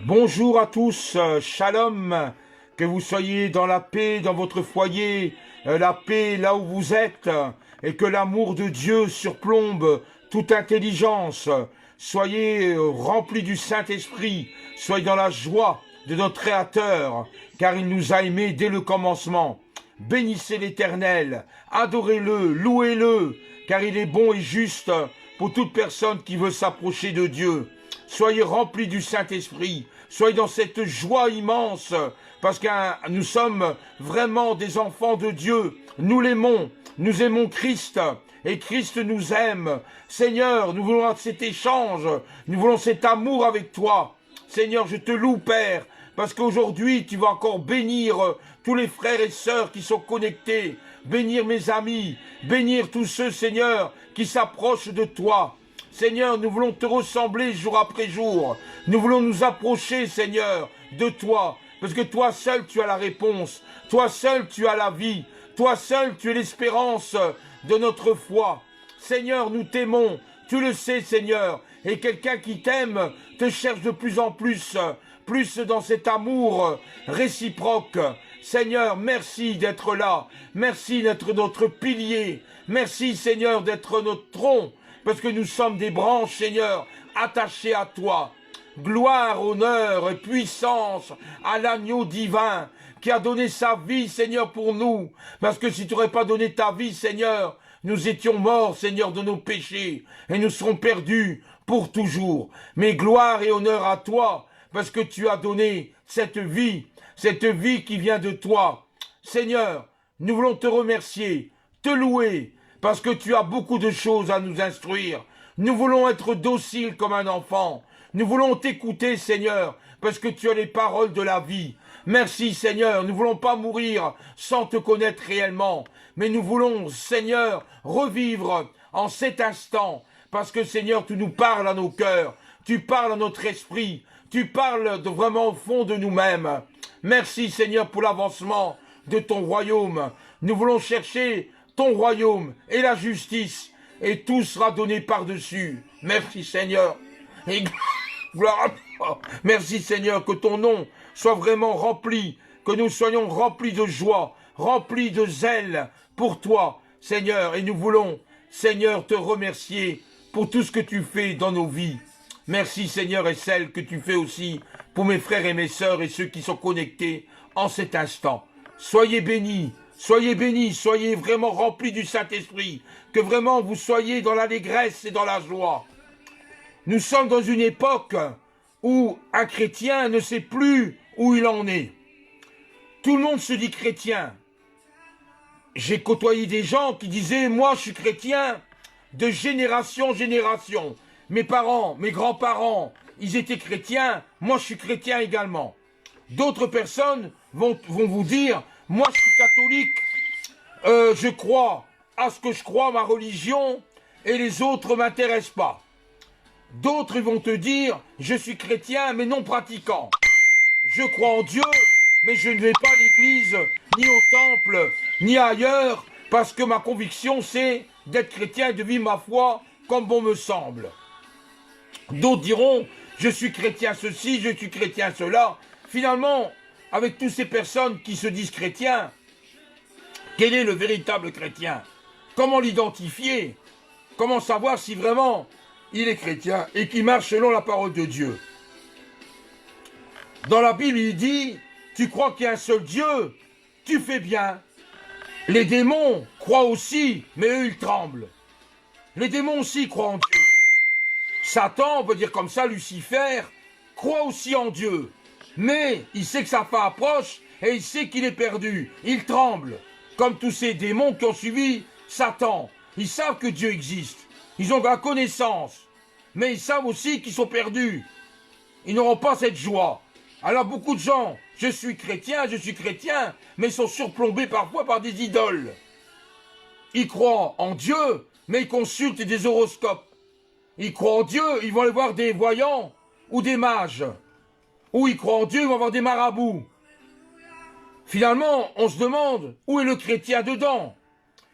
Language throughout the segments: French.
Bonjour à tous, shalom, que vous soyez dans la paix dans votre foyer, la paix là où vous êtes, et que l'amour de Dieu surplombe toute intelligence. Soyez remplis du Saint-Esprit, soyez dans la joie de notre Créateur, car il nous a aimés dès le commencement. Bénissez l'Éternel, adorez-le, louez-le, car il est bon et juste pour toute personne qui veut s'approcher de Dieu. Soyez remplis du Saint-Esprit, soyez dans cette joie immense, parce que nous sommes vraiment des enfants de Dieu. Nous l'aimons, nous aimons Christ, et Christ nous aime. Seigneur, nous voulons cet échange, nous voulons cet amour avec toi. Seigneur, je te loue, Père, parce qu'aujourd'hui, tu vas encore bénir tous les frères et sœurs qui sont connectés, bénir mes amis, bénir tous ceux, Seigneur, qui s'approchent de toi. Seigneur, nous voulons te ressembler jour après jour. Nous voulons nous approcher, Seigneur, de toi. Parce que toi seul, tu as la réponse. Toi seul, tu as la vie. Toi seul, tu es l'espérance de notre foi. Seigneur, nous t'aimons. Tu le sais, Seigneur. Et quelqu'un qui t'aime te cherche de plus en plus. Plus dans cet amour réciproque. Seigneur, merci d'être là. Merci d'être notre pilier. Merci, Seigneur, d'être notre tronc. Parce que nous sommes des branches, Seigneur, attachées à toi. Gloire, honneur et puissance à l'agneau divin qui a donné sa vie, Seigneur, pour nous. Parce que si tu n'aurais pas donné ta vie, Seigneur, nous étions morts, Seigneur, de nos péchés et nous serons perdus pour toujours. Mais gloire et honneur à toi parce que tu as donné cette vie qui vient de toi. Seigneur, nous voulons te remercier, te louer, parce que tu as beaucoup de choses à nous instruire. Nous voulons être dociles comme un enfant. Nous voulons t'écouter, Seigneur, parce que tu as les paroles de la vie. Merci, Seigneur. Nous ne voulons pas mourir sans te connaître réellement. Mais nous voulons, Seigneur, revivre en cet instant. Parce que, Seigneur, tu nous parles à nos cœurs. Tu parles à notre esprit. Tu parles vraiment au fond de nous-mêmes. Merci, Seigneur, pour l'avancement de ton royaume. Nous voulons chercher ton royaume et la justice, et tout sera donné par-dessus. Merci Seigneur, et gloire à toi. Merci Seigneur, que ton nom soit vraiment rempli, que nous soyons remplis de joie, remplis de zèle pour toi, Seigneur, et nous voulons, Seigneur, te remercier pour tout ce que tu fais dans nos vies. Merci Seigneur, et celle que tu fais aussi pour mes frères et mes sœurs et ceux qui sont connectés en cet instant. Soyez bénis, soyez vraiment remplis du Saint-Esprit, que vraiment vous soyez dans l'allégresse et dans la joie. Nous sommes dans une époque où un chrétien ne sait plus où il en est. Tout le monde se dit chrétien. J'ai côtoyé des gens qui disaient « Moi, je suis chrétien de génération en génération. Mes parents, mes grands-parents, ils étaient chrétiens. Moi, je suis chrétien également. » D'autres personnes vont vous dire « Moi, je suis catholique, je crois à ce que je crois, ma religion, et les autres ne m'intéressent pas. » D'autres vont te dire « Je suis chrétien, mais non pratiquant. Je crois en Dieu, mais je ne vais pas à l'église, ni au temple, ni ailleurs, parce que ma conviction, c'est d'être chrétien et de vivre ma foi comme bon me semble. » D'autres diront « Je suis chrétien ceci, je suis chrétien cela. » Finalement, avec toutes ces personnes qui se disent chrétiens, quel est le véritable chrétien? Comment l'identifier? Comment savoir si vraiment il est chrétien et qu'il marche selon la parole de Dieu? Dans la Bible, il dit, tu crois qu'il y a un seul Dieu, tu fais bien. Les démons croient aussi, mais eux, ils tremblent. Les démons aussi croient en Dieu. Satan, on peut dire comme ça, Lucifer, croit aussi en Dieu. Mais il sait que sa fin approche et il sait qu'il est perdu. Il tremble. Comme tous ces démons qui ont suivi Satan. Ils savent que Dieu existe. Ils ont la connaissance. Mais ils savent aussi qu'ils sont perdus. Ils n'auront pas cette joie. Alors beaucoup de gens, je suis chrétien, mais ils sont surplombés parfois par des idoles. Ils croient en Dieu, mais ils consultent des horoscopes. Ils croient en Dieu, ils vont aller voir des voyants ou des mages. Ou ils croient en Dieu, ils vont voir des marabouts. Finalement, on se demande, où est le chrétien dedans?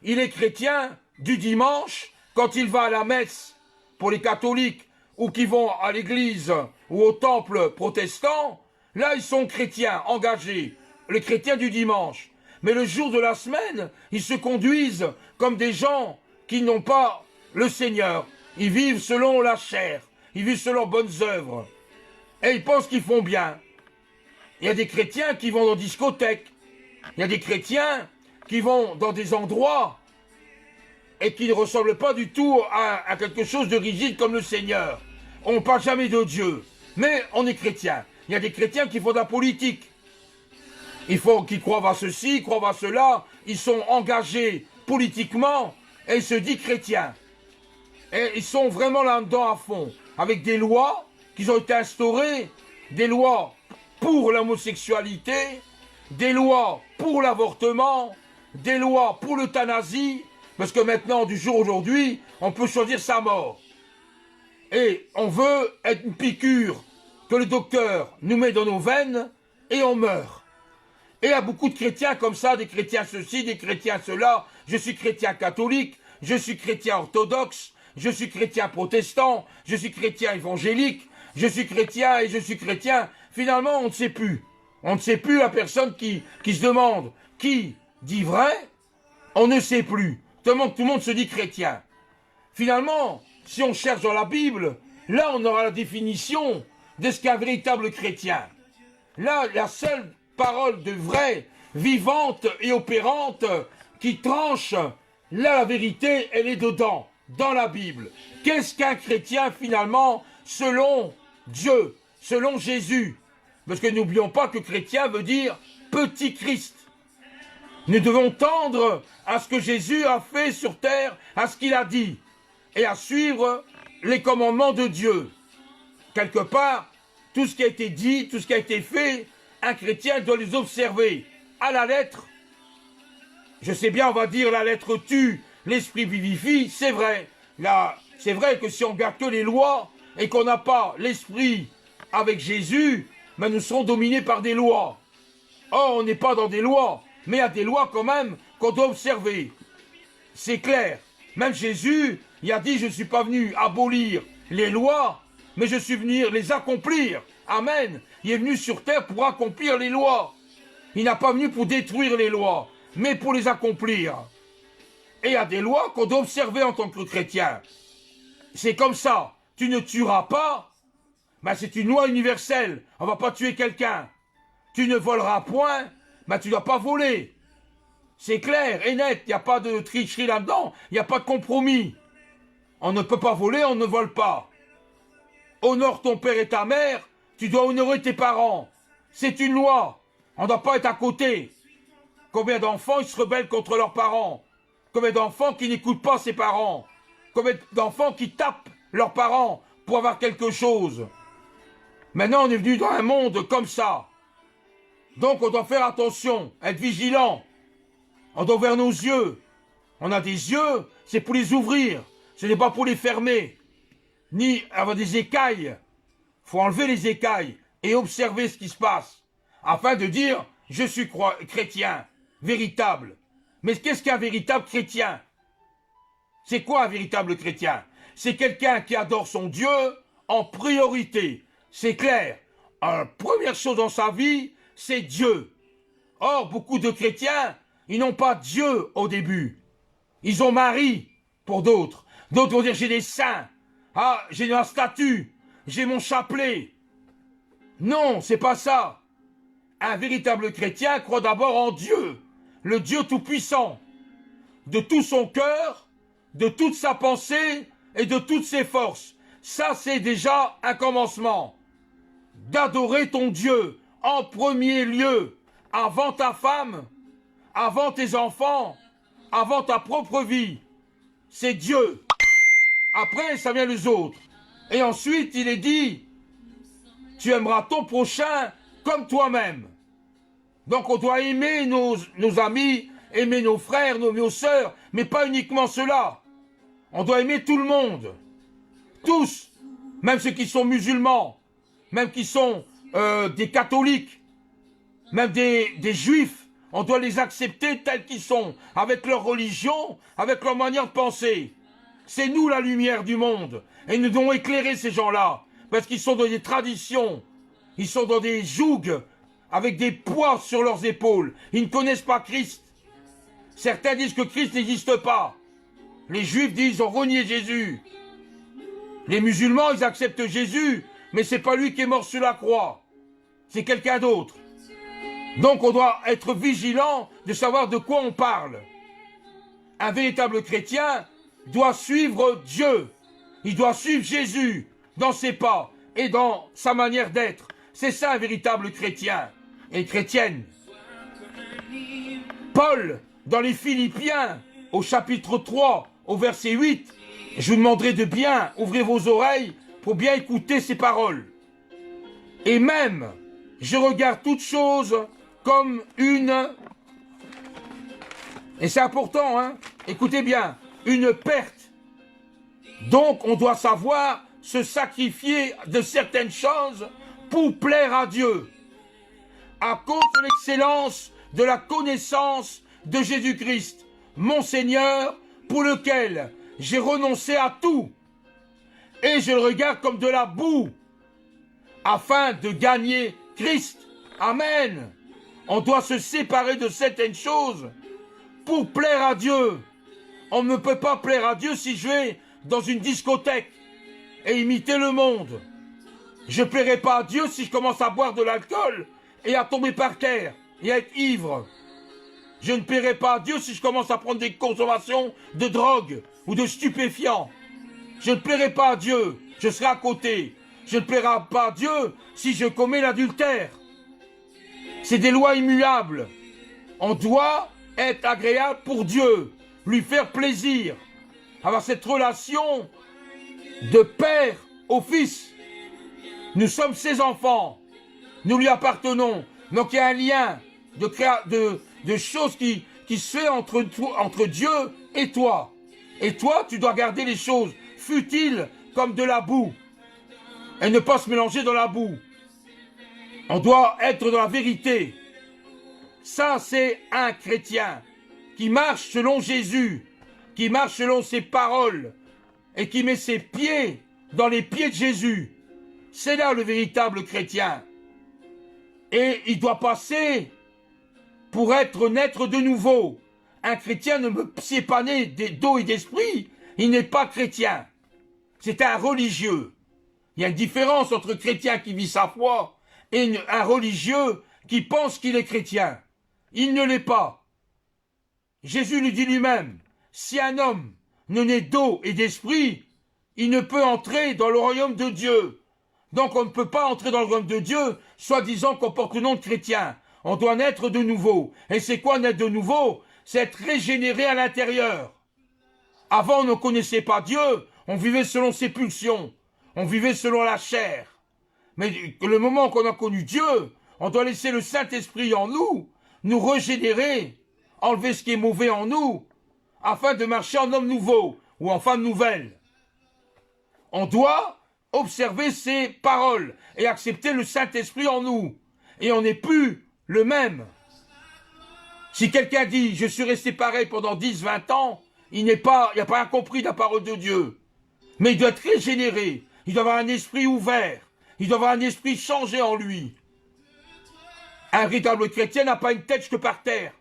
Il est chrétien du dimanche, quand il va à la messe, pour les catholiques, ou qui vont à l'église, ou au temple protestant, là ils sont chrétiens, engagés, les chrétiens du dimanche. Mais le jour de la semaine, ils se conduisent comme des gens qui n'ont pas le Seigneur. Ils vivent selon la chair, ils vivent selon leurs bonnes œuvres. Et ils pensent qu'ils font bien. Il y a des chrétiens qui vont dans des discothèques. Il y a des chrétiens qui vont dans des endroits et qui ne ressemblent pas du tout à quelque chose de rigide comme le Seigneur. On ne parle jamais de Dieu, mais on est chrétien. Il y a des chrétiens qui font de la politique. Il faut qu'ils croient à ceci, croient à cela. Ils sont engagés politiquement et ils se disent chrétiens. Et ils sont vraiment là-dedans à fond, avec des lois qui ont été instaurées, des lois pour l'homosexualité, des lois pour l'avortement, des lois pour l'euthanasie, parce que maintenant, du jour aujourd'hui, on peut choisir sa mort. Et on veut être une piqûre que le docteur nous met dans nos veines et on meurt. Et il y a beaucoup de chrétiens comme ça, des chrétiens ceci, des chrétiens cela. Je suis chrétien catholique, je suis chrétien orthodoxe, je suis chrétien protestant, je suis chrétien évangélique, je suis chrétien et je suis chrétien. Finalement, on ne sait plus. On ne sait plus la personne qui se demande qui dit vrai, on ne sait plus. Tout le monde se dit chrétien. Finalement, si on cherche dans la Bible, là on aura la définition de ce qu'est un véritable chrétien. Là, la seule parole de vraie, vivante et opérante qui tranche, là la vérité, elle est dedans, dans la Bible. Qu'est-ce qu'un chrétien finalement, selon Dieu, selon Jésus? Parce que n'oublions pas que chrétien veut dire petit Christ. Nous devons tendre à ce que Jésus a fait sur terre, à ce qu'il a dit, et à suivre les commandements de Dieu. Quelque part, tout ce qui a été dit, tout ce qui a été fait, un chrétien doit les observer à la lettre. Je sais bien, on va dire la lettre tue, l'esprit vivifie, c'est vrai. Là, c'est vrai que si on garde que les lois et qu'on n'a pas l'esprit avec Jésus, ben nous serons dominés par des lois. Or, on n'est pas dans des lois, mais il y a des lois quand même qu'on doit observer. C'est clair. Même Jésus, il a dit, je ne suis pas venu abolir les lois, mais je suis venu les accomplir. Amen. Il est venu sur terre pour accomplir les lois. Il n'a pas venu pour détruire les lois, mais pour les accomplir. Et il y a des lois qu'on doit observer en tant que chrétien. C'est comme ça. Tu ne tueras pas, ben c'est une loi universelle. On ne va pas tuer quelqu'un. Tu ne voleras point, ben tu ne dois pas voler. C'est clair et net. Il n'y a pas de tricherie là-dedans. Il n'y a pas de compromis. On ne peut pas voler, on ne vole pas. Honore ton père et ta mère. Tu dois honorer tes parents. C'est une loi. On ne doit pas être à côté. Combien d'enfants ils se rebellent contre leurs parents? Combien d'enfants qui n'écoutent pas ses parents? Combien d'enfants qui tapent leurs parents pour avoir quelque chose? Maintenant, on est venu dans un monde comme ça. Donc, on doit faire attention, être vigilant. On doit ouvrir nos yeux. On a des yeux, c'est pour les ouvrir. Ce n'est pas pour les fermer. Ni avoir des écailles. Il faut enlever les écailles et observer ce qui se passe. Afin de dire, je suis chrétien, véritable. Mais qu'est-ce qu'un véritable chrétien? C'est quoi un véritable chrétien? C'est quelqu'un qui adore son Dieu en priorité. C'est clair. La première chose dans sa vie, c'est Dieu. Or, beaucoup de chrétiens, ils n'ont pas Dieu au début. Ils ont Marie, pour d'autres. D'autres vont dire, j'ai des saints. Ah, j'ai un statut. J'ai mon chapelet. Non, c'est pas ça. Un véritable chrétien croit d'abord en Dieu, le Dieu tout-puissant, de tout son cœur, de toute sa pensée et de toutes ses forces. Ça, c'est déjà un commencement. D'adorer ton Dieu en premier lieu, avant ta femme, avant tes enfants, avant ta propre vie. C'est Dieu. Après, ça vient les autres. Et ensuite, il est dit, tu aimeras ton prochain comme toi-même. Donc on doit aimer nos amis, aimer nos frères, nos sœurs, mais pas uniquement ceux-là. On doit aimer tout le monde. Tous. Même ceux qui sont musulmans. Même qui sont des catholiques. Même des juifs. On doit les accepter tels qu'ils sont. Avec leur religion, avec leur manière de penser. C'est nous la lumière du monde. Et nous devons éclairer ces gens-là. parce qu'ils sont dans des traditions, ils sont dans des jougs, avec des poids sur leurs épaules. Ils ne connaissent pas Christ. Certains disent que Christ n'existe pas. Les Juifs disent qu'ils ont renié Jésus. Les musulmans, ils acceptent Jésus, mais c'est pas lui qui est mort sur la croix. C'est quelqu'un d'autre. Donc on doit être vigilant de savoir de quoi on parle. Un véritable chrétien doit suivre Dieu. Il doit suivre Jésus dans ses pas et dans sa manière d'être. C'est ça un véritable chrétien et chrétienne. Paul, dans les Philippiens, au chapitre 3, au verset 8, je vous demanderai de bien ouvrir vos oreilles pour bien écouter ces paroles. Et même, je regarde toutes choses comme une... Et c'est important, hein? Écoutez bien, une perte. Donc, on doit savoir se sacrifier de certaines choses pour plaire à Dieu. À cause de l'excellence de la connaissance de Jésus-Christ, mon Seigneur, pour lequel j'ai renoncé à tout. Et je le regarde comme de la boue, afin de gagner Christ. Amen. On doit se séparer de certaines choses pour plaire à Dieu. On ne peut pas plaire à Dieu si je vais dans une discothèque et imiter le monde. Je ne plairai pas à Dieu si je commence à boire de l'alcool et à tomber par terre et à être ivre. Je ne plairai pas à Dieu si je commence à prendre des consommations de drogue ou de stupéfiants. Je ne plairai pas à Dieu, je serai à côté. Je ne plairai pas à Dieu si je commets l'adultère. C'est des lois immuables. On doit être agréable pour Dieu, lui faire plaisir, avoir cette relation de père au fils. Nous sommes ses enfants, nous lui appartenons. Donc il y a un lien de choses qui se fait entre Dieu et toi. Et toi, tu dois garder les choses futiles comme de la boue et ne pas se mélanger dans la boue. On doit être dans la vérité. Ça, c'est un chrétien qui marche selon Jésus, qui marche selon ses paroles et qui met ses pieds dans les pieds de Jésus. C'est là le véritable chrétien. Et il doit passer pour être naître de nouveau. Un chrétien ne s'est pas né d'eau et d'esprit, il n'est pas chrétien. C'est un religieux. Il y a une différence entre chrétien qui vit sa foi et un religieux qui pense qu'il est chrétien. Il ne l'est pas. Jésus lui dit lui-même, si un homme ne naît d'eau et d'esprit, il ne peut entrer dans le royaume de Dieu. Donc on ne peut pas entrer dans le royaume de Dieu, soi-disant qu'on porte le nom de chrétien. On doit naître de nouveau. Et c'est quoi naître de nouveau? C'est être régénéré à l'intérieur. Avant, on ne connaissait pas Dieu, on vivait selon ses pulsions, on vivait selon la chair. Mais le moment qu'on a connu Dieu, on doit laisser le Saint-Esprit en nous, nous régénérer, enlever ce qui est mauvais en nous, afin de marcher en homme nouveau ou en femme nouvelle. On doit observer ses paroles et accepter le Saint-Esprit en nous. Et on n'est plus le même. Si quelqu'un dit « je suis resté pareil pendant 10-20 ans », il n'a pas compris la parole de Dieu. Mais il doit être régénéré, il doit avoir un esprit ouvert, il doit avoir un esprit changé en lui. Un véritable chrétien n'a pas une tête que par terre.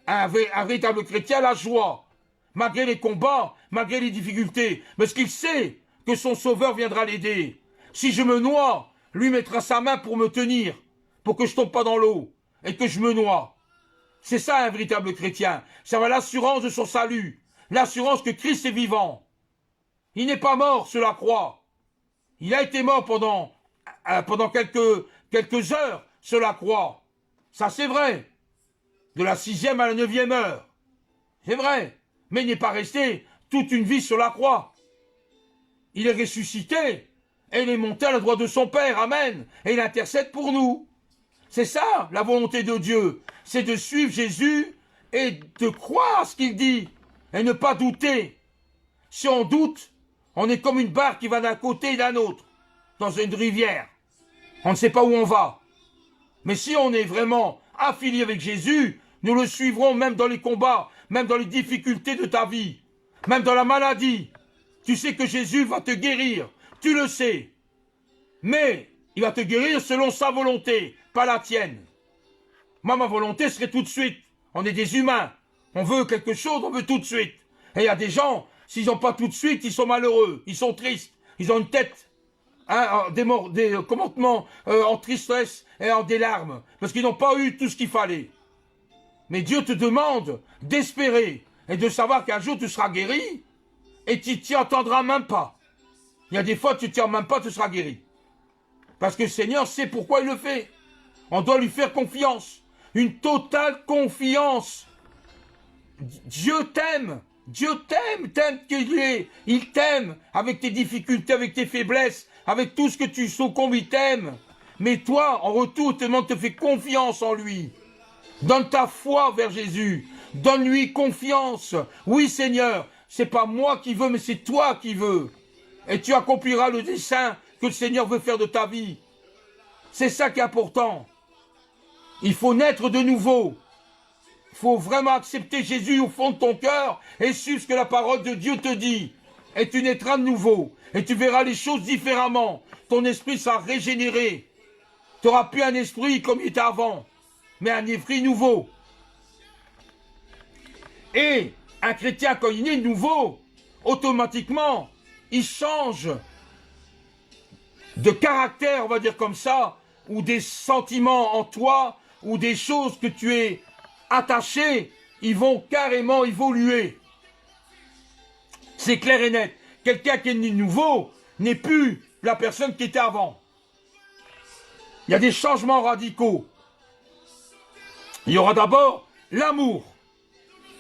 Un véritable chrétien a la joie, malgré les combats, malgré les difficultés, parce qu'il sait que son sauveur viendra l'aider. Si je me noie, lui mettra sa main pour me tenir, pour que je ne tombe pas dans l'eau, et que je me noie. C'est ça un véritable chrétien. Ça va l'assurance de son salut, l'assurance que Christ est vivant. Il n'est pas mort sur la croix. Il a été mort pendant quelques heures sur la croix. Ça c'est vrai. De la 6e à la 9e heure. C'est vrai. Mais il n'est pas resté toute une vie sur la croix. Il est ressuscité et il est monté à la droite de son Père. Amen. Et il intercède pour nous. C'est ça la volonté de Dieu. C'est de suivre Jésus et de croire ce qu'il dit et ne pas douter. Si on doute, on est comme une barque qui va d'un côté et d'un autre, dans une rivière. On ne sait pas où on va. Mais si on est vraiment affilié avec Jésus, nous le suivrons même dans les combats, même dans les difficultés de ta vie, même dans la maladie. Tu sais que Jésus va te guérir, tu le sais. Mais il va te guérir selon sa volonté, pas la tienne. Moi, ma volonté serait tout de suite. On est des humains. On veut quelque chose, on veut tout de suite. Et il y a des gens, s'ils n'ont pas tout de suite, ils sont malheureux, ils sont tristes, ils ont une tête, hein, des commentements en tristesse et en des larmes, parce qu'ils n'ont pas eu tout ce qu'il fallait. Mais Dieu te demande d'espérer et de savoir qu'un jour tu seras guéri et tu t'y attendras même pas. Il y a des fois tu t'y attends même pas, tu seras guéri. Parce que le Seigneur sait pourquoi il le fait. On doit lui faire confiance. Une totale confiance. Dieu t'aime. Dieu t'aime, t'aime qu'il est. Il t'aime avec tes difficultés, avec tes faiblesses, avec tout ce que tu succombes, il t'aime. Mais toi, en retour, te demande de te faire confiance en lui. Donne ta foi vers Jésus. Donne-lui confiance. Oui, Seigneur, c'est pas moi qui veux, mais c'est toi qui veux. Et tu accompliras le dessein que le Seigneur veut faire de ta vie. C'est ça qui est important. Il faut naître de nouveau. Il faut vraiment accepter Jésus au fond de ton cœur et suivre ce que la parole de Dieu te dit. Et tu naîtras de nouveau. Et tu verras les choses différemment. Ton esprit sera régénéré. Tu n'auras plus un esprit comme il était avant, mais un esprit nouveau. Et un chrétien, quand il est nouveau, automatiquement, il change de caractère, on va dire comme ça, ou des sentiments en toi, ou des choses que tu es attaché, ils vont carrément évoluer. C'est clair et net. Quelqu'un qui est né nouveau n'est plus la personne qui était avant. Il y a des changements radicaux. Il y aura d'abord l'amour.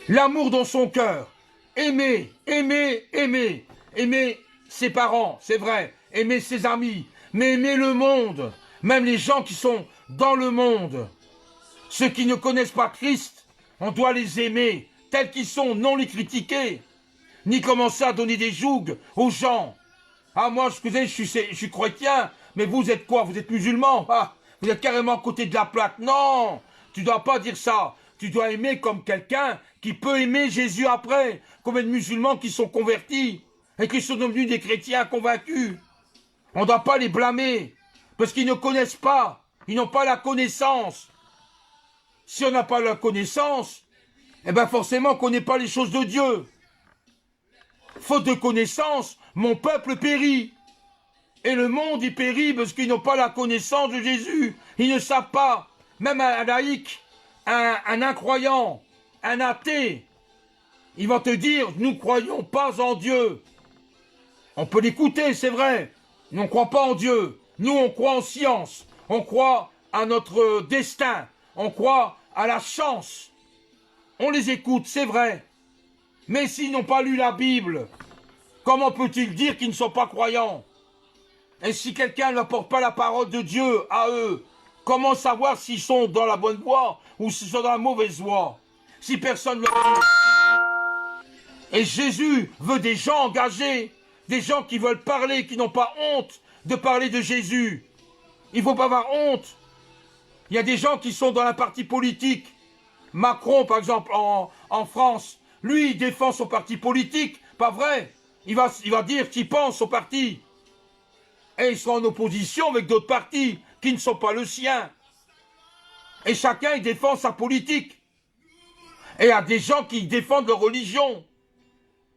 L'amour dans son cœur. Aimer, aimer, aimer. Aimer ses parents, c'est vrai. Aimer ses amis. Mais aimer le monde. Même les gens qui sont dans le monde. Ceux qui ne connaissent pas Christ, on doit les aimer tels qu'ils sont, non les critiquer. Ni commencer à donner des jougs aux gens. Ah, moi, excusez, je suis chrétien, mais vous êtes quoi? Vous êtes musulman? Ah, vous êtes carrément à côté de la plaque. Non, tu dois pas dire ça. Tu dois aimer comme quelqu'un qui peut aimer Jésus après. Combien de musulmans qui sont convertis et qui sont devenus des chrétiens convaincus. On ne doit pas les blâmer parce qu'ils ne connaissent pas. Ils n'ont pas la connaissance. Si on n'a pas la connaissance, eh bien forcément on ne connaît pas les choses de Dieu. Faute de connaissance, mon peuple périt. Et le monde y périt parce qu'ils n'ont pas la connaissance de Jésus. Ils ne savent pas. Même un laïc, un incroyant, un athée, ils vont te dire, nous ne croyons pas en Dieu. On peut l'écouter, c'est vrai. Nous, on ne croit pas en Dieu. Nous, on croit en science. On croit à notre destin. On croit à la chance. On les écoute, c'est vrai. Mais s'ils n'ont pas lu la Bible, comment peut-il dire qu'ils ne sont pas croyants? Et si quelqu'un n'apporte pas la parole de Dieu à eux, comment savoir s'ils sont dans la bonne voie ou s'ils sont dans la mauvaise voie? Si personne ne leur dit. Et Jésus veut des gens engagés, des gens qui veulent parler, qui n'ont pas honte de parler de Jésus. Il ne faut pas avoir honte. Il y a des gens qui sont dans un parti politique. Macron, par exemple, en France, lui, il défend son parti politique, pas vrai. Il va dire qu'il pense au parti. Et ils sont en opposition avec d'autres partis qui ne sont pas le sien. Et chacun, il défend sa politique. Et il y a des gens qui défendent leur religion.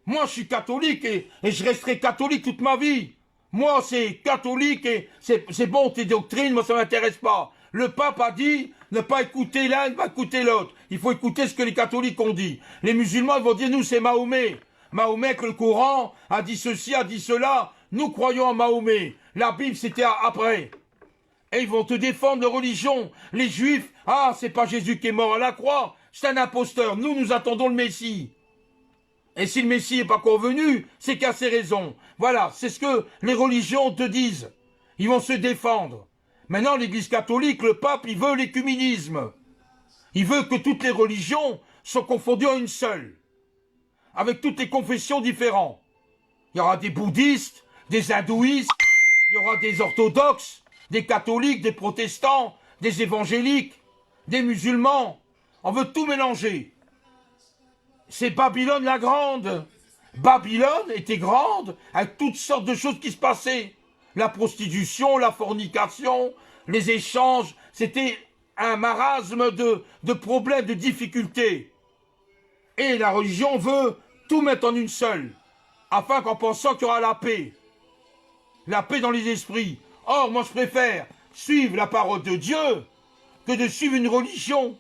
Moi, je suis catholique et je resterai catholique toute ma vie. Moi, c'est catholique et c'est bon, tes doctrines, moi, ça ne m'intéresse pas. Le pape a dit ne pas écouter l'un, ne pas écouter l'autre. Il faut écouter ce que les catholiques ont dit. Les musulmans, ils vont dire, nous, c'est Mahomet. Mahomet, que le Coran a dit ceci, a dit cela. Nous croyons en Mahomet. La Bible, c'était après. Et ils vont te défendre leur religion. Les Juifs, ah, c'est pas Jésus qui est mort à la croix. C'est un imposteur. Nous, nous attendons le Messie. Et si le Messie n'est pas convenu, c'est qu'à ses raisons. Voilà, c'est ce que les religions te disent. Ils vont se défendre. Maintenant, l'Église catholique, le pape, il veut l'écuménisme. Il veut que toutes les religions soient confondues en une seule. Avec toutes les confessions différentes. Il y aura des bouddhistes, des hindouistes, il y aura des orthodoxes, des catholiques, des protestants, des évangéliques, des musulmans. On veut tout mélanger. C'est Babylone la grande. Babylone était grande, avec toutes sortes de choses qui se passaient. la prostitution, la fornication, les échanges. C'était un marasme de problèmes, de difficultés. Et la religion veut tout mettre en une seule, afin qu'en pensant qu'il y aura la paix dans les esprits. Or, moi je préfère suivre la parole de Dieu que de suivre une religion.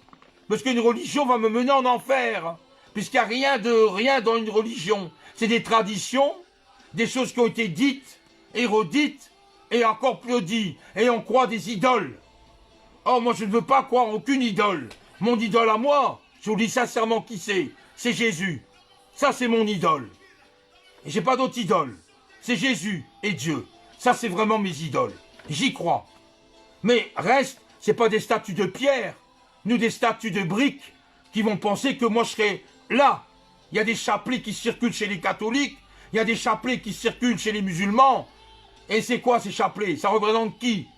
Parce qu'une religion va me mener en enfer. Puisqu'il n'y a rien dans une religion. C'est des traditions, des choses qui ont été dites, et redites, et encore plus dites. Et on croit des idoles. Or, moi je ne veux pas croire aucune idole. Mon idole à moi, je vous dis sincèrement qui c'est Jésus. Ça c'est mon idole. Et j'ai pas d'autre idole. C'est Jésus et Dieu. Ça c'est vraiment mes idoles. J'y crois. Mais reste, c'est pas des statues de pierre, ni des statues de briques qui vont penser que moi je serai là. Il y a des chapelets qui circulent chez les catholiques, il y a des chapelets qui circulent chez les musulmans. Et c'est quoi ces chapelets? Ça représente qui?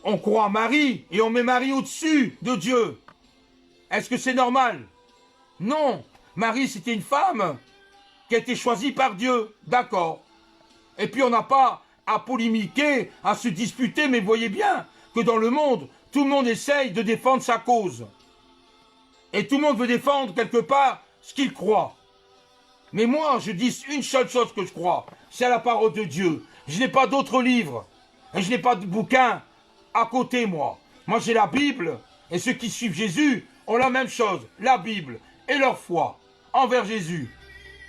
On croit à Marie et on met Marie au-dessus de Dieu. Est-ce que c'est normal? Non. Marie, c'était une femme qui a été choisie par Dieu. D'accord. Et puis on n'a pas à polémiquer, à se disputer, mais voyez bien que dans le monde, tout le monde essaye de défendre sa cause. Et tout le monde veut défendre quelque part ce qu'il croit. Mais moi, je dis une seule chose que je crois, c'est à la parole de Dieu. Je n'ai pas d'autres livres, et je n'ai pas de bouquins à côté, moi. Moi, j'ai la Bible, et ceux qui suivent Jésus ont la même chose, la Bible et leur foi envers Jésus.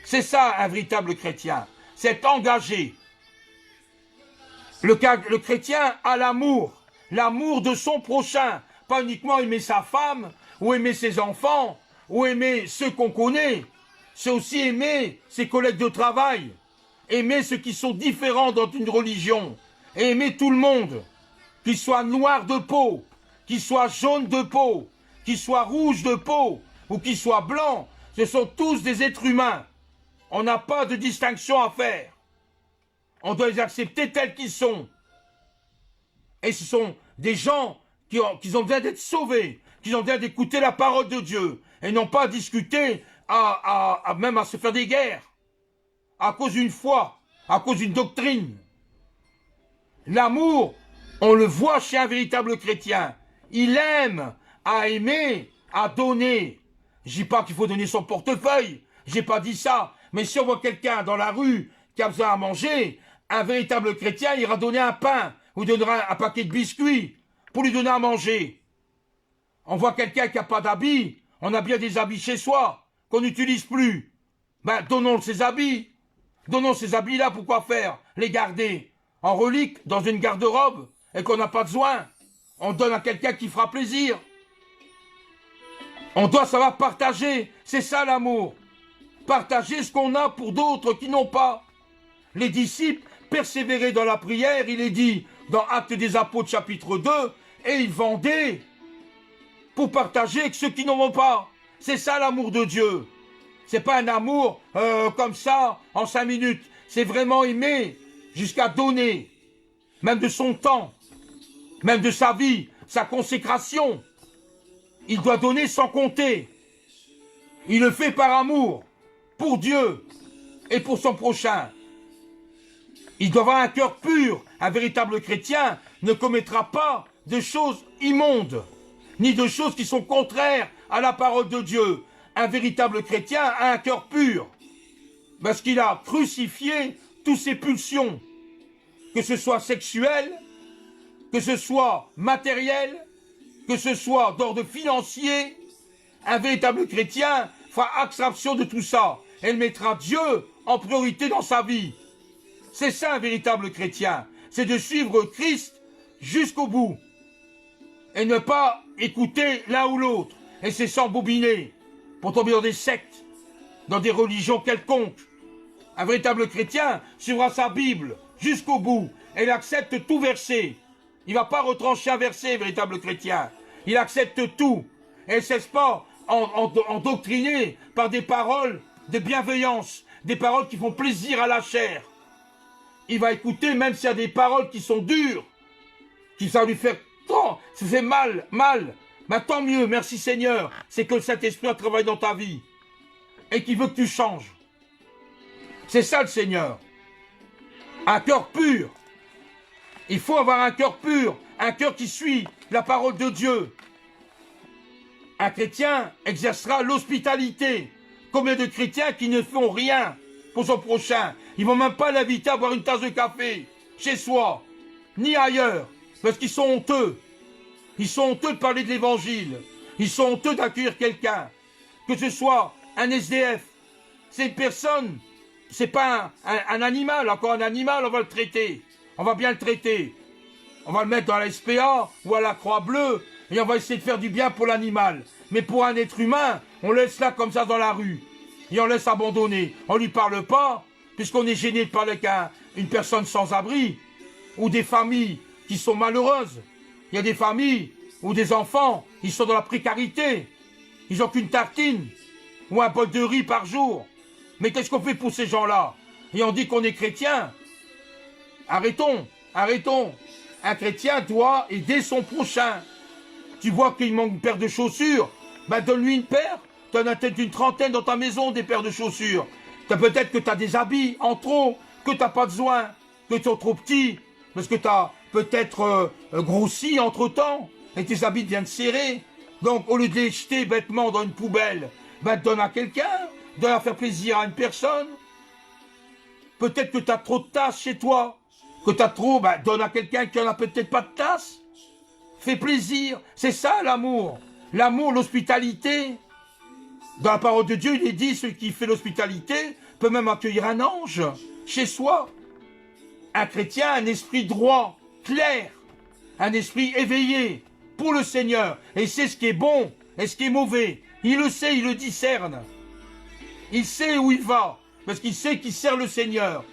C'est ça, un véritable chrétien. C'est engagé. Le chrétien a l'amour de son prochain. Pas uniquement aimer sa femme, ou aimer ses enfants, ou aimer ceux qu'on connaît. C'est aussi aimer ses collègues de travail, aimer ceux qui sont différents dans une religion, et aimer tout le monde, qu'ils soient noirs de peau, qu'ils soient jaunes de peau, qu'ils soient rouges de peau, ou qu'ils soient blancs. Ce sont tous des êtres humains. On n'a pas de distinction à faire. On doit les accepter tels qu'ils sont. Et ce sont des gens qui ont besoin d'être sauvés, qui ont besoin d'écouter la parole de Dieu, et non pas discuter même à se faire des guerres, à cause d'une foi, à cause d'une doctrine. L'amour, on le voit chez un véritable chrétien. Il aime à aimer, à donner. Je dis pas qu'il faut donner son portefeuille, j'ai pas dit ça. Mais si on voit quelqu'un dans la rue qui a besoin à manger, un véritable chrétien ira donner un pain ou donnera un paquet de biscuits pour lui donner à manger. On voit quelqu'un qui n'a pas d'habits, on a bien des habits chez soi, qu'on n'utilise plus. Ben, donnons ces habits. Donnons ces habits-là, pourquoi faire? Les garder en relique dans une garde-robe et qu'on n'a pas besoin. On donne à quelqu'un qui fera plaisir. On doit savoir partager. C'est ça l'amour. Partager ce qu'on a pour d'autres qui n'ont pas. Les disciples persévéraient dans la prière, il est dit dans Actes des Apôtres chapitre 2, et ils vendaient pour partager avec ceux qui n'en ont pas. C'est ça l'amour de Dieu. C'est pas un amour comme ça, en 5 minutes. C'est vraiment aimer jusqu'à donner, même de son temps, même de sa vie, sa consécration. Il doit donner sans compter. Il le fait par amour, pour Dieu et pour son prochain. Il doit avoir un cœur pur. Un véritable chrétien ne commettra pas de choses immondes, ni de choses qui sont contraires à la parole de Dieu. Un véritable chrétien a un cœur pur, parce qu'il a crucifié toutes ses pulsions, que ce soit sexuel, que ce soit matériel, que ce soit d'ordre financier. Un véritable chrétien fera abstraction de tout ça. Elle mettra Dieu en priorité dans sa vie. C'est ça un véritable chrétien. C'est de suivre Christ jusqu'au bout. Et ne pas écouter l'un ou l'autre. Et c'est s'embobiner pour tomber dans des sectes, dans des religions quelconques. Un véritable chrétien suivra sa Bible jusqu'au bout. Et il accepte tout verset. Il ne va pas retrancher un verset, véritable chrétien. Il accepte tout. Et il ne cesse pas endoctriner par des paroles de bienveillance, des paroles qui font plaisir à la chair. Il va écouter même s'il y a des paroles qui sont dures, qui ça lui fait tant, ça fait mal. Mais tant mieux, merci Seigneur, c'est que le Saint-Esprit travaille dans ta vie et qui veut que tu changes. C'est ça le Seigneur. Un cœur pur. Il faut avoir un cœur pur, un cœur qui suit la parole de Dieu. Un chrétien exercera l'hospitalité. Combien de chrétiens qui ne font rien pour son prochain? Ils ne vont même pas l'inviter à boire une tasse de café chez soi, ni ailleurs, parce qu'ils sont honteux. Ils sont honteux de parler de l'évangile. Ils sont honteux d'accueillir quelqu'un. Que ce soit un SDF, c'est une personne, c'est pas un animal. Encore un animal, on va le traiter. On va bien le traiter. On va le mettre dans la SPA ou à la Croix-Bleue et on va essayer de faire du bien pour l'animal. Mais pour un être humain, on laisse là comme ça dans la rue. Et on laisse abandonner. On ne lui parle pas, puisqu'on est gêné de parler qu'à une personne sans abri ou des familles qui sont malheureuses. Il y a des familles où des enfants, ils sont dans la précarité. Ils n'ont qu'une tartine ou un bol de riz par jour. Mais qu'est-ce qu'on fait pour ces gens-là? Et on dit qu'on est chrétien. Arrêtons, arrêtons. Un chrétien doit aider son prochain. Tu vois qu'il manque une paire de chaussures, ben donne-lui une paire. Tu en as peut-être une trentaine dans ta maison, des paires de chaussures. Peut-être que tu as des habits en trop, que tu n'as pas besoin, que tu es trop petit, parce que tu as peut-être grossi entre-temps, et tes habits deviennent serrés. Donc, au lieu de les jeter bêtement dans une poubelle, ben donne à quelqu'un, donne à faire plaisir à une personne. Peut-être que tu as trop de tasses chez toi, que tu as trop, ben donne à quelqu'un qui n'en a peut-être pas de tasses. Fais plaisir, c'est ça l'amour. L'amour, l'hospitalité. Dans la parole de Dieu, il est dit, celui qui fait l'hospitalité peut même accueillir un ange chez soi. Un chrétien a un esprit droit, clair, un esprit éveillé pour le Seigneur. Et il sait ce qui est bon et ce qui est mauvais. Il le sait, il le discerne. Il sait où il va, parce qu'il sait qu'il sert le Seigneur.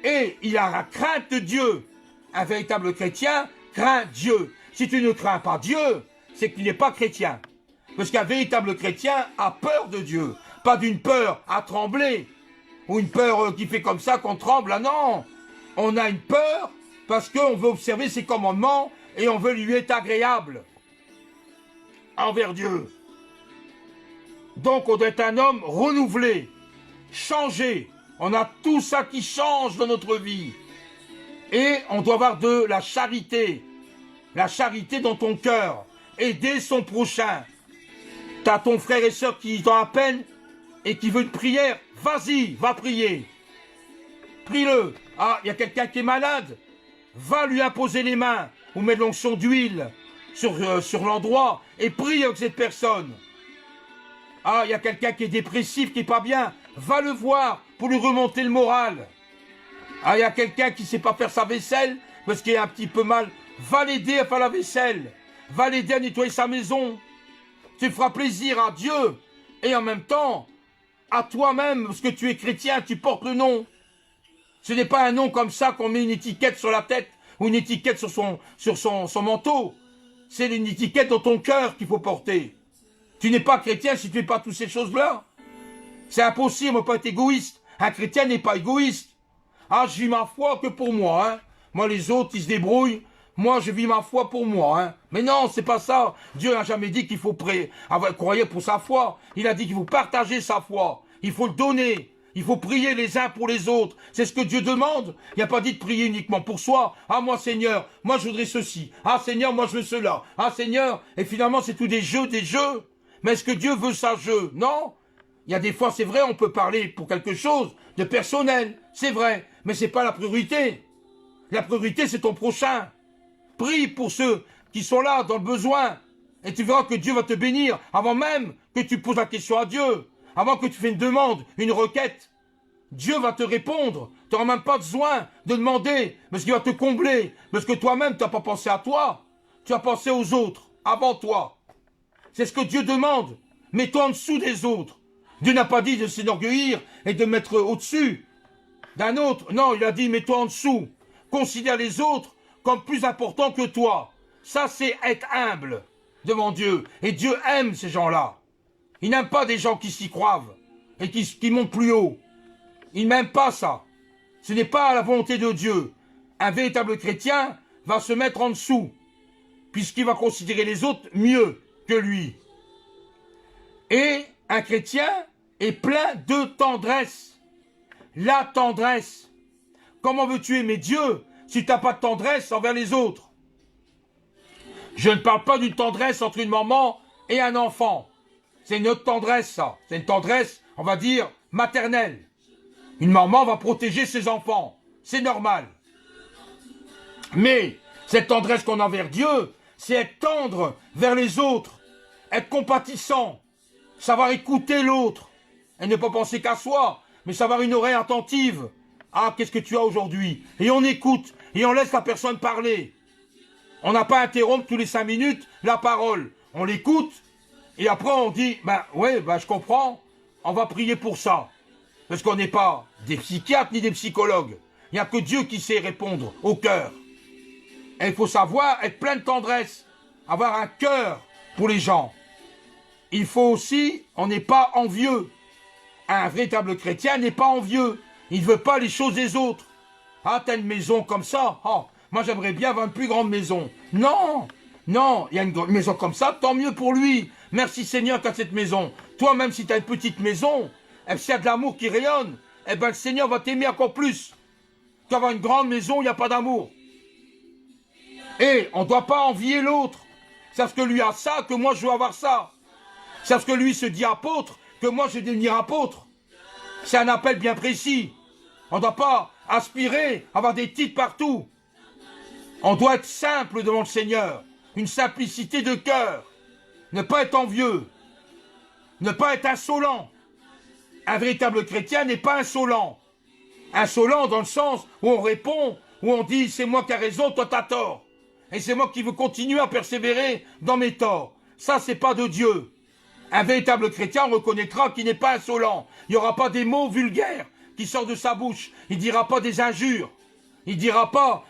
Et il a la crainte de Dieu. Un véritable chrétien craint Dieu. Si tu ne crains pas Dieu, c'est qu'il n'est pas chrétien. Parce qu'un véritable chrétien a peur de Dieu. Pas d'une peur à trembler. Ou une peur qui fait comme ça qu'on tremble. Ah non. On a une peur parce qu'on veut observer ses commandements et on veut lui être agréable envers Dieu. Donc on doit être un homme renouvelé, changé. On a tout ça qui change dans notre vie. Et on doit avoir de la charité. La charité dans ton cœur. Aider son prochain. T'as ton frère et soeur qui est dans la peine et qui veut une prière. Vas-y, va prier. Prie-le. Ah, il y a quelqu'un qui est malade. Va lui imposer les mains ou mettre l'onction d'huile sur l'endroit et prie avec cette personne. Ah, il y a quelqu'un qui est dépressif, qui n'est pas bien. Va le voir pour lui remonter le moral. Ah, il y a quelqu'un qui ne sait pas faire sa vaisselle parce qu'il est un petit peu mal. Va l'aider à faire la vaisselle. Va l'aider à nettoyer sa maison. Tu feras plaisir à Dieu et en même temps à toi-même, parce que tu es chrétien, tu portes le nom. Ce n'est pas un nom comme ça qu'on met une étiquette sur la tête ou une étiquette sur son manteau. C'est une étiquette dans ton cœur qu'il faut porter. Tu n'es pas chrétien si tu n'es pas toutes ces choses-là. C'est impossible, on ne peut pas être égoïste. Un chrétien n'est pas égoïste. Ah, je vis ma foi que pour moi. Hein. Moi, les autres, ils se débrouillent. Moi, je vis ma foi pour moi. Hein. Mais non, c'est pas ça. Dieu n'a jamais dit qu'il faut croire pour sa foi. Il a dit qu'il faut partager sa foi. Il faut le donner. Il faut prier les uns pour les autres. C'est ce que Dieu demande. Il n'a pas dit de prier uniquement pour soi. Ah, moi, Seigneur, moi, je voudrais ceci. Ah, Seigneur, moi, je veux cela. Ah, Seigneur. Et finalement, c'est tout des jeux, des jeux. Mais est-ce que Dieu veut ça, jeu? Non. Il y a des fois, c'est vrai, on peut parler pour quelque chose de personnel. C'est vrai. Mais ce n'est pas la priorité. La priorité, c'est ton prochain. Prie pour ceux qui sont là, dans le besoin. Et tu verras que Dieu va te bénir avant même que tu poses la question à Dieu. Avant que tu fais une demande, une requête. Dieu va te répondre. Tu n'auras même pas besoin de demander. Parce qu'il va te combler. Parce que toi-même, tu n'as pas pensé à toi. Tu as pensé aux autres, avant toi. C'est ce que Dieu demande. Mets-toi en dessous des autres. Dieu n'a pas dit de s'enorgueillir et de mettre au-dessus d'un autre. Non, il a dit mets-toi en dessous. Considère les autres comme plus importants que toi. Ça, c'est être humble devant Dieu. Et Dieu aime ces gens-là. Il n'aime pas des gens qui s'y croient et qui montent plus haut. Il n'aime pas ça. Ce n'est pas la volonté de Dieu. Un véritable chrétien va se mettre en dessous, puisqu'il va considérer les autres mieux que lui. Et un chrétien est plein de tendresse. La tendresse. Comment veux-tu aimer Dieu si tu n'as pas de tendresse envers les autres? Je ne parle pas d'une tendresse entre une maman et un enfant. C'est une autre tendresse, ça. C'est une tendresse, on va dire, maternelle. Une maman va protéger ses enfants. C'est normal. Mais cette tendresse qu'on a envers Dieu, c'est être tendre vers les autres, être compatissant, savoir écouter l'autre, et ne pas penser qu'à soi, mais savoir une oreille attentive. Ah, qu'est-ce que tu as aujourd'hui? Et on écoute, et on laisse la personne parler. On n'a pas à interrompre tous les 5 minutes la parole. On l'écoute, et après on dit, ouais, je comprends, on va prier pour ça. Parce qu'on n'est pas des psychiatres ni des psychologues. Il n'y a que Dieu qui sait répondre au cœur. Et il faut savoir être plein de tendresse, avoir un cœur pour les gens. Il faut aussi, on n'est pas envieux. Un véritable chrétien n'est pas envieux. Il ne veut pas les choses des autres. Ah, t'as une maison comme ça? Oh, moi j'aimerais bien avoir une plus grande maison. Non, non, il y a une maison comme ça, tant mieux pour lui. Merci Seigneur qu'à cette maison. Toi, même si tu as une petite maison, s'il y a de l'amour qui rayonne, eh ben le Seigneur va t'aimer encore plus. Qu'avoir une grande maison, il n'y a pas d'amour. Et on ne doit pas envier l'autre. C'est parce que lui a ça que moi je veux avoir ça. C'est parce que lui se dit apôtre que moi je vais devenir apôtre. C'est un appel bien précis. On ne doit pas aspirer à avoir des titres partout. On doit être simple devant le Seigneur. Une simplicité de cœur. Ne pas être envieux. Ne pas être insolent. Un véritable chrétien n'est pas insolent. Insolent dans le sens où on répond, où on dit c'est moi qui ai raison, toi t'as tort. Et c'est moi qui veux continuer à persévérer dans mes torts. Ça, c'est pas de Dieu. Un véritable chrétien reconnaîtra qu'il n'est pas insolent. Il n'y aura pas des mots vulgaires qui sortent de sa bouche. Il ne dira pas des injures. Il ne dira pas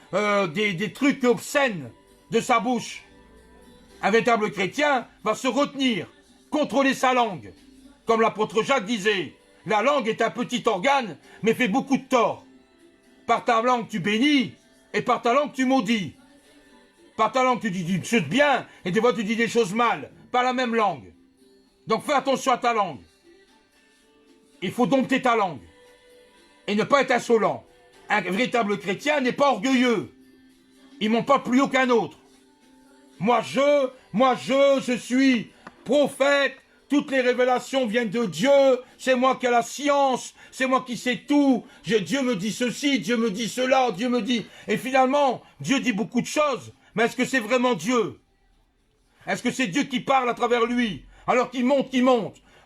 des trucs obscènes de sa bouche. Un véritable chrétien va se retenir, contrôler sa langue. Comme l'apôtre Jacques disait, la langue est un petit organe, mais fait beaucoup de tort. Par ta langue, tu bénis, et par ta langue, tu maudis. Par ta langue, tu dis des choses bien, et des fois, tu dis des choses mal. Par la même langue. Donc, fais attention à ta langue. Il faut dompter ta langue. Et ne pas être insolent. Un véritable chrétien n'est pas orgueilleux. Il ne monte pas plus haut qu'un autre. Moi je suis prophète. Toutes les révélations viennent de Dieu. C'est moi qui ai la science. C'est moi qui sais tout. Dieu me dit ceci, Dieu me dit cela, Dieu me dit... Et finalement, Dieu dit beaucoup de choses. Mais est-ce que c'est vraiment Dieu? Est-ce que c'est Dieu qui parle à travers lui? Alors qu'il monte,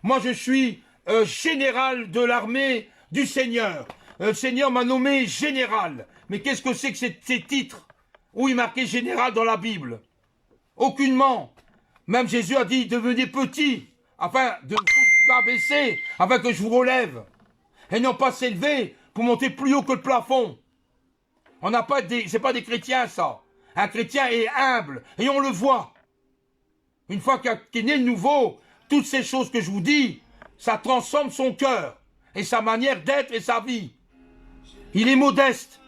Moi, je suis général de l'armée du Seigneur. Le Seigneur m'a nommé général. Mais qu'est-ce que c'est que ces titres où il marquait général dans la Bible? Aucunement. Même Jésus a dit, devenez petit, afin de vous abaisser, afin que je vous relève. Et non pas s'élever pour monter plus haut que le plafond. On n'a pas c'est pas des chrétiens, ça. Un chrétien est humble, et on le voit. Une fois qu'il est né de nouveau, toutes ces choses que je vous dis, ça transforme son cœur, et sa manière d'être et sa vie. Il est modeste.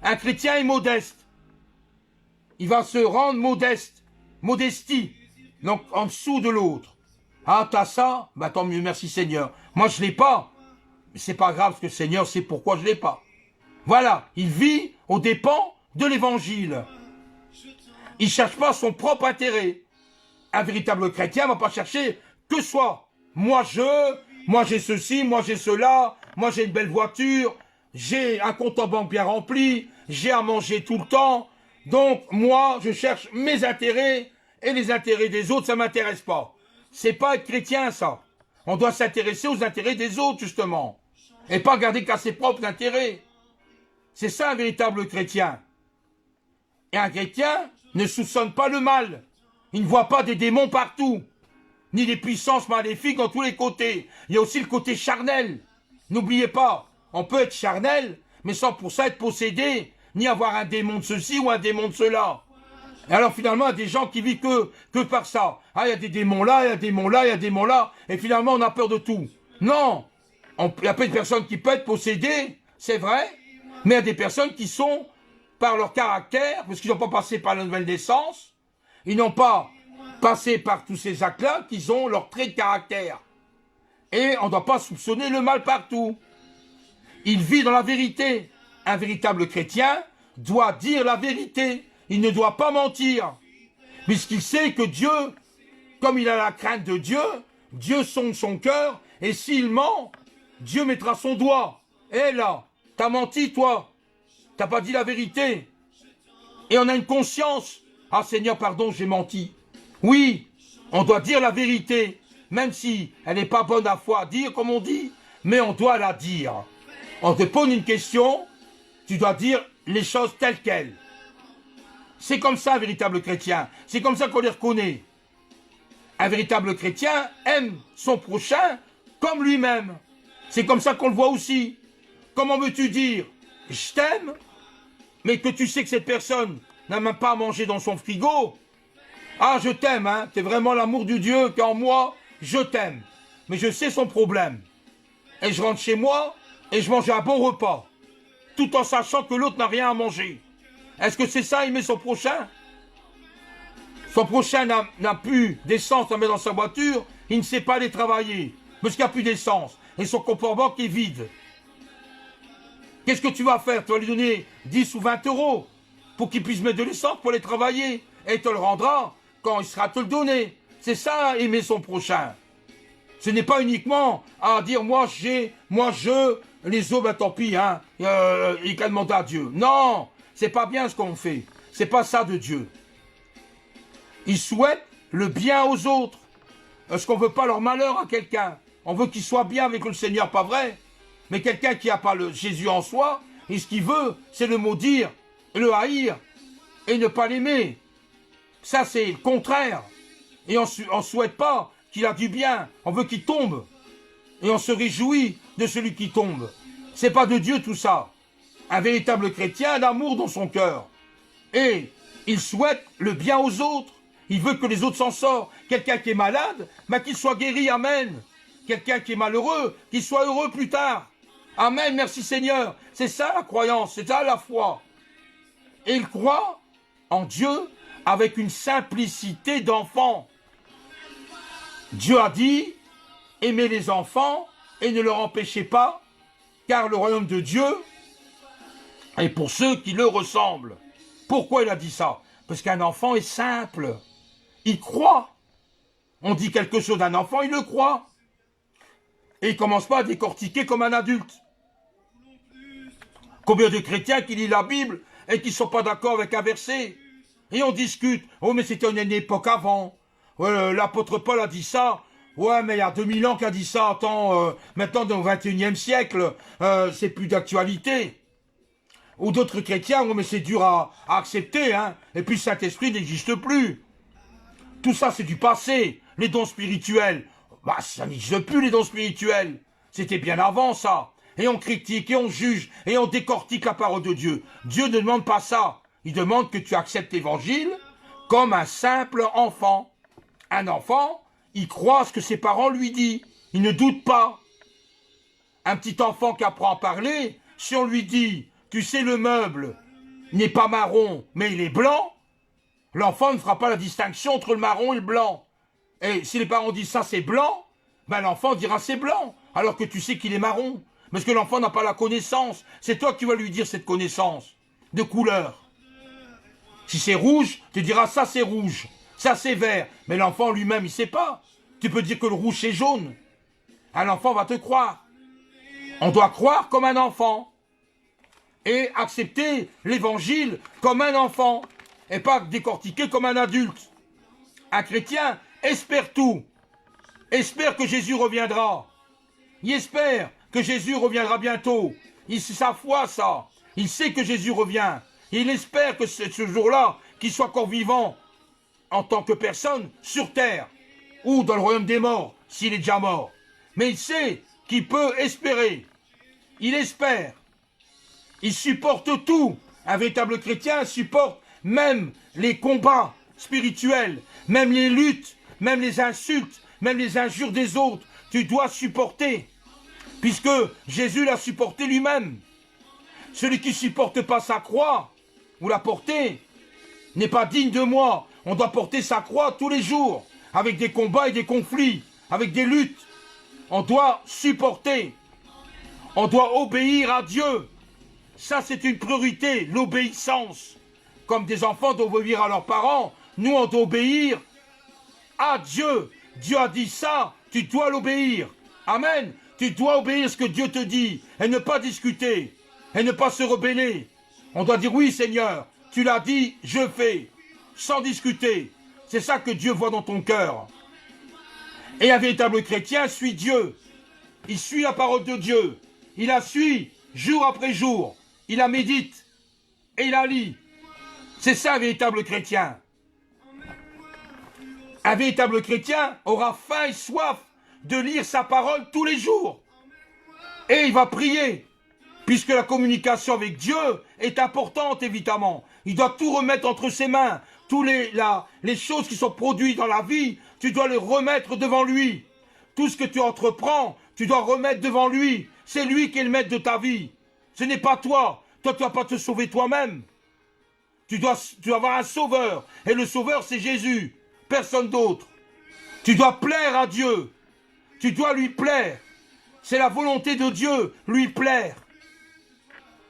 Un chrétien est modeste. Il va se rendre modeste. Modestie. Donc, en dessous de l'autre. Ah, t'as ça? Bah, tant mieux, merci Seigneur. Moi, je l'ai pas. Mais c'est pas grave, parce que le Seigneur sait pourquoi je l'ai pas. Voilà. Il vit aux dépens de l'évangile. Il cherche pas son propre intérêt. Un véritable chrétien va pas chercher que soi. Moi j'ai ceci, moi j'ai cela, moi j'ai une belle voiture, j'ai un compte en banque bien rempli, j'ai à manger tout le temps. Donc, moi, je cherche mes intérêts et les intérêts des autres, ça ne m'intéresse pas. C'est pas être chrétien, ça. On doit s'intéresser aux intérêts des autres, justement. Et pas garder qu'à ses propres intérêts. C'est ça, un véritable chrétien. Et un chrétien ne soupçonne pas le mal. Il ne voit pas des démons partout. Ni des puissances maléfiques dans tous les côtés. Il y a aussi le côté charnel. N'oubliez pas, on peut être charnel, mais sans pour ça être possédé, ni avoir un démon de ceci ou un démon de cela. Et alors finalement, il y a des gens qui vivent que par ça. Ah, il y a des démons là, il y a des démons là, il y a des démons là, et finalement on a peur de tout. Non, il y a pas de personnes qui peuvent être possédées, c'est vrai, mais il y a des personnes qui sont, par leur caractère, parce qu'ils n'ont pas passé par la nouvelle naissance, ils n'ont pas passé par tous ces actes-là, qu'ils ont leur trait de caractère. Et on ne doit pas soupçonner le mal partout. Il vit dans la vérité. un véritable chrétien doit dire la vérité. Il ne doit pas mentir. Puisqu'il sait que Dieu, comme il a la crainte de Dieu, Dieu sonde son cœur, et s'il ment, Dieu mettra son doigt. Eh là, t'as menti toi, t'as pas dit la vérité. Et on a une conscience. Ah Seigneur, pardon, j'ai menti. Oui, on doit dire la vérité, même si elle n'est pas bonne à foi à dire, comme on dit, mais on doit la dire. On te pose une question, tu dois dire les choses telles quelles. C'est comme ça un véritable chrétien, c'est comme ça qu'on les reconnaît. Un véritable chrétien aime son prochain comme lui-même. C'est comme ça qu'on le voit aussi. Comment veux-tu dire « je t'aime » mais que tu sais que cette personne n'a même pas à manger dans son frigo? Ah, je t'aime, hein, c'est vraiment l'amour du Dieu qui est en moi, je t'aime. Mais je sais son problème. Et je rentre chez moi et je mange un bon repas, tout en sachant que l'autre n'a rien à manger. Est-ce que c'est ça, aimer son prochain? Son prochain n'a plus d'essence à mettre dans sa voiture, il ne sait pas aller travailler, parce qu'il n'y a plus d'essence, et son compte en banque est vide. Qu'est-ce que tu vas faire? Tu vas lui donner 10 ou 20 euros pour qu'il puisse mettre de l'essence pour aller travailler, et il te le rendra quand il sera te le donner. C'est ça, aimer son prochain. Ce n'est pas uniquement à dire moi je, les autres, ben tant pis, hein, il qu'à demander à Dieu. Non, c'est pas bien ce qu'on fait. C'est pas ça de Dieu. Il souhaite le bien aux autres. Est-ce qu'on veut pas leur malheur à quelqu'un? On veut qu'il soit bien avec le Seigneur, pas vrai? Mais quelqu'un qui n'a pas le Jésus en soi, et ce qu'il veut, c'est le maudire, le haïr, et ne pas l'aimer. Ça, c'est le contraire. Et on ne souhaite pas qu'il a du bien. On veut qu'il tombe. Et on se réjouit de celui qui tombe. C'est pas de Dieu tout ça. Un véritable chrétien a l'amour dans son cœur. Et il souhaite le bien aux autres. Il veut que les autres s'en sortent. Quelqu'un qui est malade, mais qu'il soit guéri, amen. Quelqu'un qui est malheureux, qu'il soit heureux plus tard. Amen, merci Seigneur. C'est ça la croyance, c'est ça la foi. Et il croit en Dieu avec une simplicité d'enfant. Dieu a dit, aimez les enfants et ne leur empêchez pas, car le royaume de Dieu est pour ceux qui le ressemblent. Pourquoi il a dit ça? Parce qu'un enfant est simple. Il croit. On dit quelque chose d'un enfant, il le croit. Et il ne commence pas à décortiquer comme un adulte. Combien de chrétiens qui lisent la Bible et qui ne sont pas d'accord avec un verset? Et on discute. Oh, mais c'était une époque avant. Ouais, l'apôtre Paul a dit ça. Ouais, mais il y a 2000 ans qu'a dit ça. Attends, maintenant, dans le 21e siècle, c'est plus d'actualité. Ou d'autres chrétiens, oh, mais c'est dur à accepter, hein. Et puis, Saint-Esprit n'existe plus. Tout ça, c'est du passé. Les dons spirituels. Bah, ça n'existe plus, les dons spirituels. C'était bien avant, ça. Et on critique, et on juge, et on décortique la parole de Dieu. Dieu ne demande pas ça. Il demande que tu acceptes l'évangile comme un simple enfant. Un enfant, il croit ce que ses parents lui disent. Il ne doute pas. Un petit enfant qui apprend à parler, si on lui dit, tu sais, le meuble n'est pas marron, mais il est blanc, l'enfant ne fera pas la distinction entre le marron et le blanc. Et si les parents disent ça, c'est blanc, ben l'enfant dira c'est blanc, alors que tu sais qu'il est marron. Parce que l'enfant n'a pas la connaissance. C'est toi qui vas lui dire cette connaissance de couleur. Si c'est rouge, tu diras ça c'est rouge, ça c'est vert. Mais l'enfant lui-même, il ne sait pas. Tu peux dire que le rouge c'est jaune. Un enfant va te croire. On doit croire comme un enfant. Et accepter l'évangile comme un enfant. Et pas décortiquer comme un adulte. Un chrétien espère tout. Espère que Jésus reviendra. Il espère que Jésus reviendra bientôt. C'est sa foi, ça. Il sait que Jésus revient. Il espère que ce jour-là, qu'il soit encore vivant en tant que personne sur terre ou dans le royaume des morts, s'il est déjà mort. Mais il sait qu'il peut espérer. Il espère. Il supporte tout. Un véritable chrétien supporte même les combats spirituels, même les luttes, même les insultes, même les injures des autres. Tu dois supporter. Puisque Jésus l'a supporté lui-même. Celui qui ne supporte pas sa croix, ou la porter, n'est pas digne de moi. On doit porter sa croix tous les jours, avec des combats et des conflits, avec des luttes. On doit supporter. On doit obéir à Dieu. Ça, c'est une priorité, l'obéissance. Comme des enfants doivent obéir à leurs parents, nous, on doit obéir à Dieu. Dieu a dit ça, tu dois l'obéir. Amen. Tu dois obéir ce que Dieu te dit et ne pas discuter et ne pas se rebeller. On doit dire oui, Seigneur, tu l'as dit, je fais, sans discuter. C'est ça que Dieu voit dans ton cœur. Et un véritable chrétien suit Dieu. Il suit la parole de Dieu. Il la suit jour après jour. Il la médite et il la lit. C'est ça un véritable chrétien. Un véritable chrétien aura faim et soif de lire sa parole tous les jours. Et il va prier. Puisque la communication avec Dieu est importante, évidemment. Il doit tout remettre entre ses mains. Toutes les choses qui sont produites dans la vie, tu dois les remettre devant lui. Tout ce que tu entreprends, tu dois remettre devant lui. C'est lui qui est le maître de ta vie. Ce n'est pas toi. Toi, tu ne vas pas te sauver toi-même. Tu dois avoir un sauveur. Et le sauveur, c'est Jésus. Personne d'autre. Tu dois plaire à Dieu. Tu dois lui plaire. C'est la volonté de Dieu, lui plaire.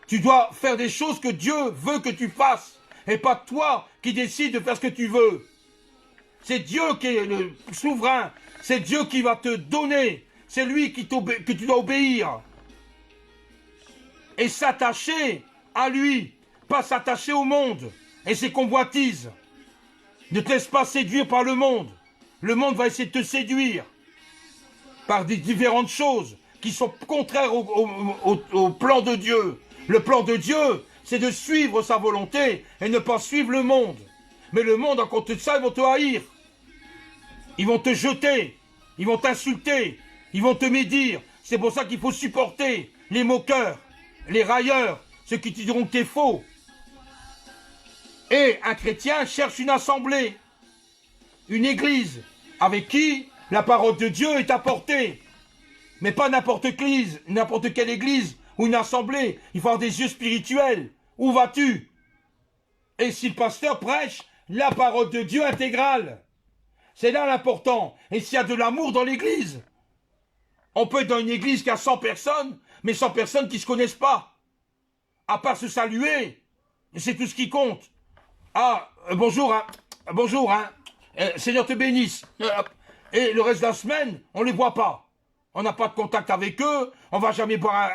Tu dois faire des choses que Dieu veut que tu fasses. Et pas toi qui décides de faire ce que tu veux. C'est Dieu qui est le souverain. C'est Dieu qui va te donner. C'est lui que tu dois obéir. Et s'attacher à lui. Pas s'attacher au monde et ses convoitises. Ne te laisse pas séduire par le monde. Le monde va essayer de te séduire par des différentes choses qui sont contraires au plan de Dieu. Le plan de Dieu, c'est de suivre sa volonté et ne pas suivre le monde. Mais le monde, à côté de ça, ils vont te haïr. Ils vont te jeter. Ils vont t'insulter. Ils vont te médire. C'est pour ça qu'il faut supporter les moqueurs, les railleurs, ceux qui te diront que t'es faux. Et un chrétien cherche une assemblée, une église, avec qui la parole de Dieu est apportée. Mais pas n'importe quelle église ou une assemblée. Il faut avoir des yeux spirituels. Où vas-tu? Et si le pasteur prêche la parole de Dieu intégrale, c'est là l'important. Et s'il y a de l'amour dans l'église, on peut être dans une église qui a 100 personnes, mais 100 personnes qui ne se connaissent pas. À part se saluer, c'est tout ce qui compte. Ah, bonjour, hein. Bonjour, hein. Seigneur te bénisse. Et le reste de la semaine, on ne les voit pas. On n'a pas de contact avec eux, on ne va jamais boire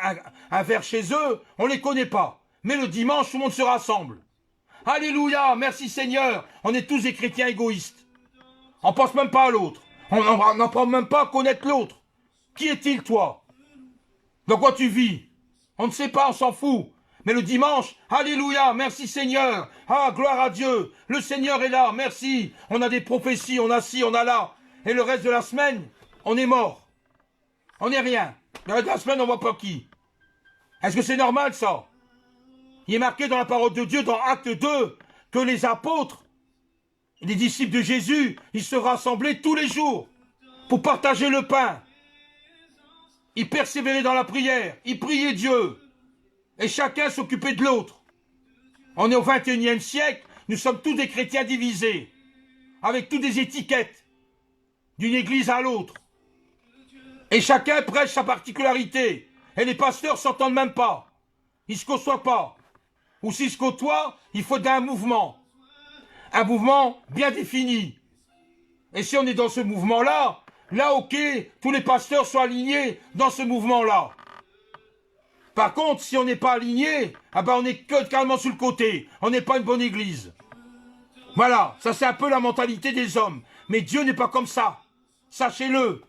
un verre chez eux, on ne les connaît pas. Mais le dimanche, tout le monde se rassemble. Alléluia, merci Seigneur. On est tous des chrétiens égoïstes. On ne pense même pas à l'autre. On n'apprend même pas à connaître l'autre. Qui est-il, toi? Dans quoi tu vis? On ne sait pas, on s'en fout. Mais le dimanche, alléluia, merci Seigneur. Ah, gloire à Dieu. Le Seigneur est là, merci. On a des prophéties, on a ci, on a là. Et le reste de la semaine, on est mort. On n'est rien. Le reste de la semaine, on ne voit pas qui. Est-ce que c'est normal, ça? Il est marqué dans la parole de Dieu, dans Acte 2, que les apôtres, les disciples de Jésus, ils se rassemblaient tous les jours pour partager le pain. Ils persévéraient dans la prière, ils priaient Dieu. Et chacun s'occupait de l'autre. On est au 21e siècle, nous sommes tous des chrétiens divisés, avec toutes des étiquettes, d'une église à l'autre. Et chacun prêche sa particularité. Et les pasteurs ne s'entendent même pas. Ils ne se côtoient pas. Ou s'ils se côtoient, il faut un mouvement. Un mouvement bien défini. Et si on est dans ce mouvement-là, là, ok, tous les pasteurs sont alignés dans ce mouvement-là. Par contre, si on n'est pas aligné, ah ben on est carrément sur le côté. On n'est pas une bonne église. Voilà, ça c'est un peu la mentalité des hommes. Mais Dieu n'est pas comme ça. Sachez-le.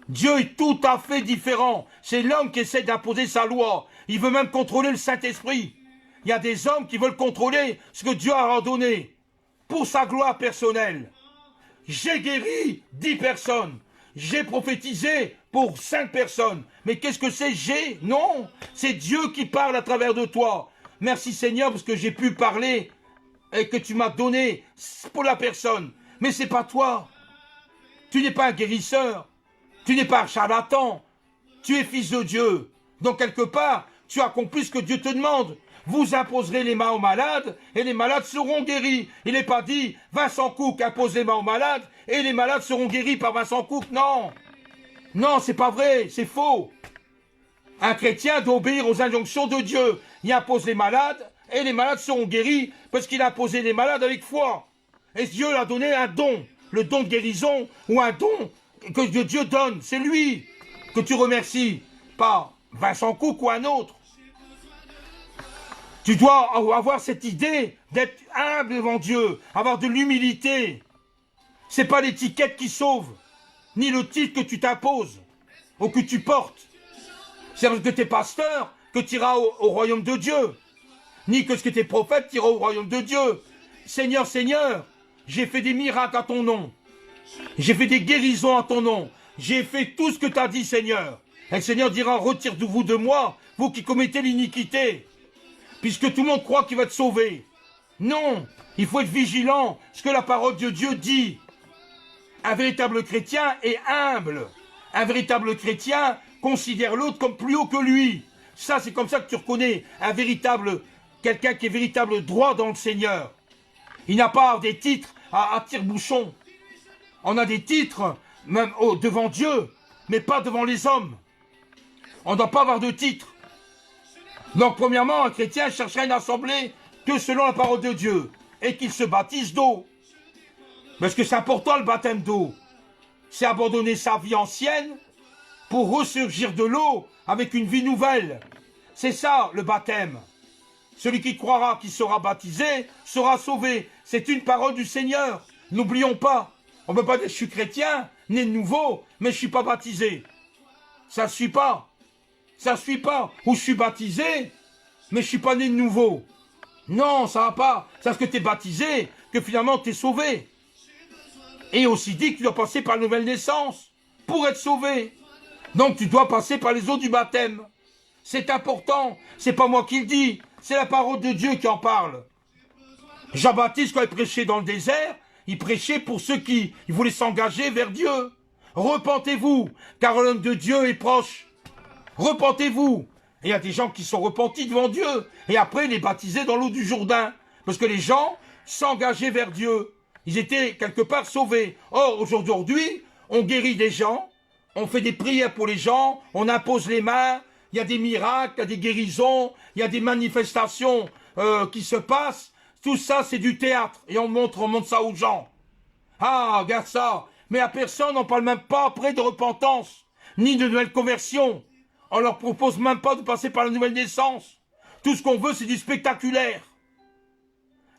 Dieu est tout à fait différent. C'est l'homme qui essaie d'imposer sa loi. Il veut même contrôler le Saint-Esprit. Il y a des hommes qui veulent contrôler ce que Dieu a ordonné pour sa gloire personnelle. J'ai guéri 10 personnes. J'ai prophétisé pour 5 personnes. Mais qu'est-ce que c'est? Non, c'est Dieu qui parle à travers de toi. Merci Seigneur parce que j'ai pu parler et que tu m'as donné pour la personne. Mais c'est pas toi. Tu n'es pas un guérisseur. Tu n'es pas un charlatan. Tu es fils de Dieu. Donc quelque part, tu accomplis ce que Dieu te demande. Vous imposerez les mains aux malades et les malades seront guéris. Il n'est pas dit Vincent Cook impose les mains aux malades et les malades seront guéris par Vincent Cook. Non. Non, c'est pas vrai, c'est faux. Un chrétien doit obéir aux injonctions de Dieu. il impose les malades, et les malades seront guéris, parce qu'il a imposé les malades avec foi. Et Dieu a donné un don, le don de guérison, ou un don que Dieu donne, c'est lui que tu remercies, pas Vincent Cook ou un autre. Tu dois avoir cette idée d'être humble devant Dieu, avoir de l'humilité. C'est pas l'étiquette qui sauve, ni le titre que tu t'imposes, ou que tu portes. C'est parce que tu es pasteur que tu iras au royaume de Dieu, ni que ce que tu es prophète, tu iras au royaume de Dieu. Seigneur, Seigneur, j'ai fait des miracles à ton nom. J'ai fait des guérisons à ton nom. J'ai fait tout ce que tu as dit, Seigneur. Et le Seigneur dira, retirez-vous de moi, vous qui commettez l'iniquité. Puisque tout le monde croit qu'il va te sauver. Non, il faut être vigilant, ce que la parole de Dieu dit. Un véritable chrétien est humble. Un véritable chrétien considère l'autre comme plus haut que lui. Ça, c'est comme ça que tu reconnais quelqu'un qui est véritable droit dans le Seigneur. Il n'a pas des titres à tire-bouchon. On a des titres, même devant Dieu, mais pas devant les hommes. On ne doit pas avoir de titres. Donc, premièrement, un chrétien cherchera une assemblée que selon la parole de Dieu, et qu'il se baptise d'eau. Parce que c'est important le baptême d'eau. C'est abandonner sa vie ancienne pour ressurgir de l'eau avec une vie nouvelle. C'est ça le baptême. Celui qui croira qu'il sera baptisé sera sauvé. C'est une parole du Seigneur. N'oublions pas. On ne peut pas dire je suis chrétien, né de nouveau, mais je ne suis pas baptisé. Ça ne suit pas. Ça ne suit pas. Ou je suis baptisé, mais je ne suis pas né de nouveau. Non, ça ne va pas. C'est parce que tu es baptisé que finalement tu es sauvé. Et aussi dit que tu dois passer par la nouvelle naissance pour être sauvé. Donc tu dois passer par les eaux du baptême. C'est important. C'est pas moi qui le dis. C'est la parole de Dieu qui en parle. Jean-Baptiste, quand il prêchait dans le désert, il prêchait pour ceux qui voulaient s'engager vers Dieu. Repentez-vous, car l'homme de Dieu est proche. Repentez-vous. Et il y a des gens qui sont repentis devant Dieu. Et après, il les baptisait dans l'eau du Jourdain. Parce que les gens s'engageaient vers Dieu. Ils étaient quelque part sauvés. Or, aujourd'hui, on guérit des gens. On fait des prières pour les gens. On impose les mains. Il y a des miracles, il y a des guérisons. Il y a des manifestations qui se passent. Tout ça, c'est du théâtre. Et on montre ça aux gens. Ah, regarde ça. Mais à personne, on ne parle même pas après de repentance. Ni de nouvelle conversion. On leur propose même pas de passer par la nouvelle naissance. Tout ce qu'on veut, c'est du spectaculaire.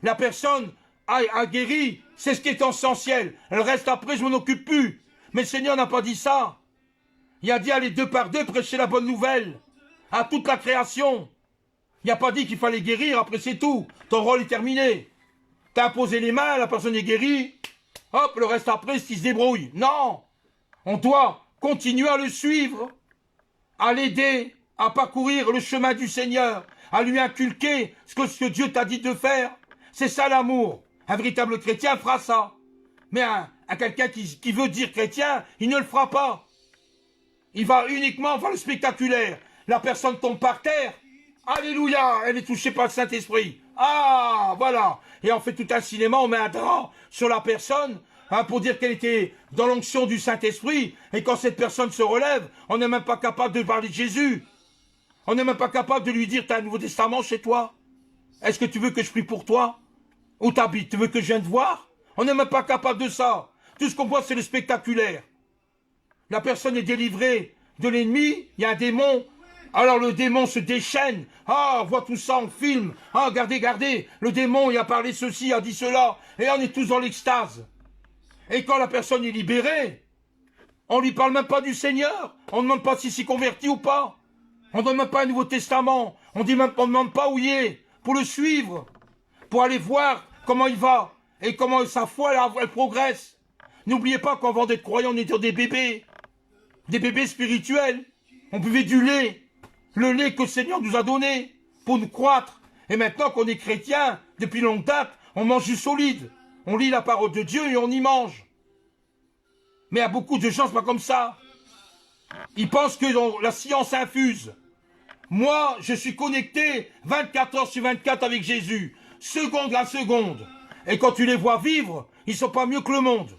La personne a guéri, c'est ce qui est essentiel. Le reste après, je m'en occupe plus. Mais le Seigneur n'a pas dit ça. Il a dit, allez 2 par 2, prêcher la bonne nouvelle à toute la création. Il n'a pas dit qu'il fallait guérir, après c'est tout. Ton rôle est terminé. Tu as imposé les mains, la personne est guérie. Hop, le reste après, il se débrouille. Non, on doit continuer à le suivre, à l'aider, à parcourir le chemin du Seigneur, à lui inculquer ce que Dieu t'a dit de faire. C'est ça l'amour. Un véritable chrétien fera ça. Mais un quelqu'un qui veut dire chrétien, il ne le fera pas. Il va uniquement faire le spectaculaire. La personne tombe par terre. Alléluia, elle est touchée par le Saint-Esprit. Ah, voilà. Et on fait tout un cinéma, on met un drap sur la personne pour dire qu'elle était dans l'onction du Saint-Esprit. Et quand cette personne se relève, on n'est même pas capable de parler de Jésus. On n'est même pas capable de lui dire, tu as un Nouveau Testament chez toi? Est-ce que tu veux que je prie pour toi? Où t'habites? Tu veux que je vienne te voir? On n'est même pas capable de ça. Tout ce qu'on voit, c'est le spectaculaire. La personne est délivrée de l'ennemi, il y a un démon. Alors le démon se déchaîne. Ah, on voit tout ça en film. Ah, regardez, le démon, il a parlé ceci, a dit cela. Et on est tous dans l'extase. Et quand la personne est libérée, on lui parle même pas du Seigneur. On ne demande pas s'il s'est converti ou pas. On ne donne même pas un Nouveau Testament. On ne demande pas où il est. Pour le suivre. Pour aller voir comment il va. Et comment sa foi, elle progresse. N'oubliez pas qu'avant d'être croyant, on était des bébés. Des bébés spirituels. On buvait du lait. Le lait que le Seigneur nous a donné pour nous croître. Et maintenant qu'on est chrétien, depuis longue date, on mange du solide. On lit la parole de Dieu et on y mange. Mais il y a beaucoup de gens, c'est pas comme ça. Ils pensent que la science infuse. Moi, je suis connecté 24 heures sur 24 avec Jésus. Seconde à seconde. Et quand tu les vois vivre, ils ne sont pas mieux que le monde.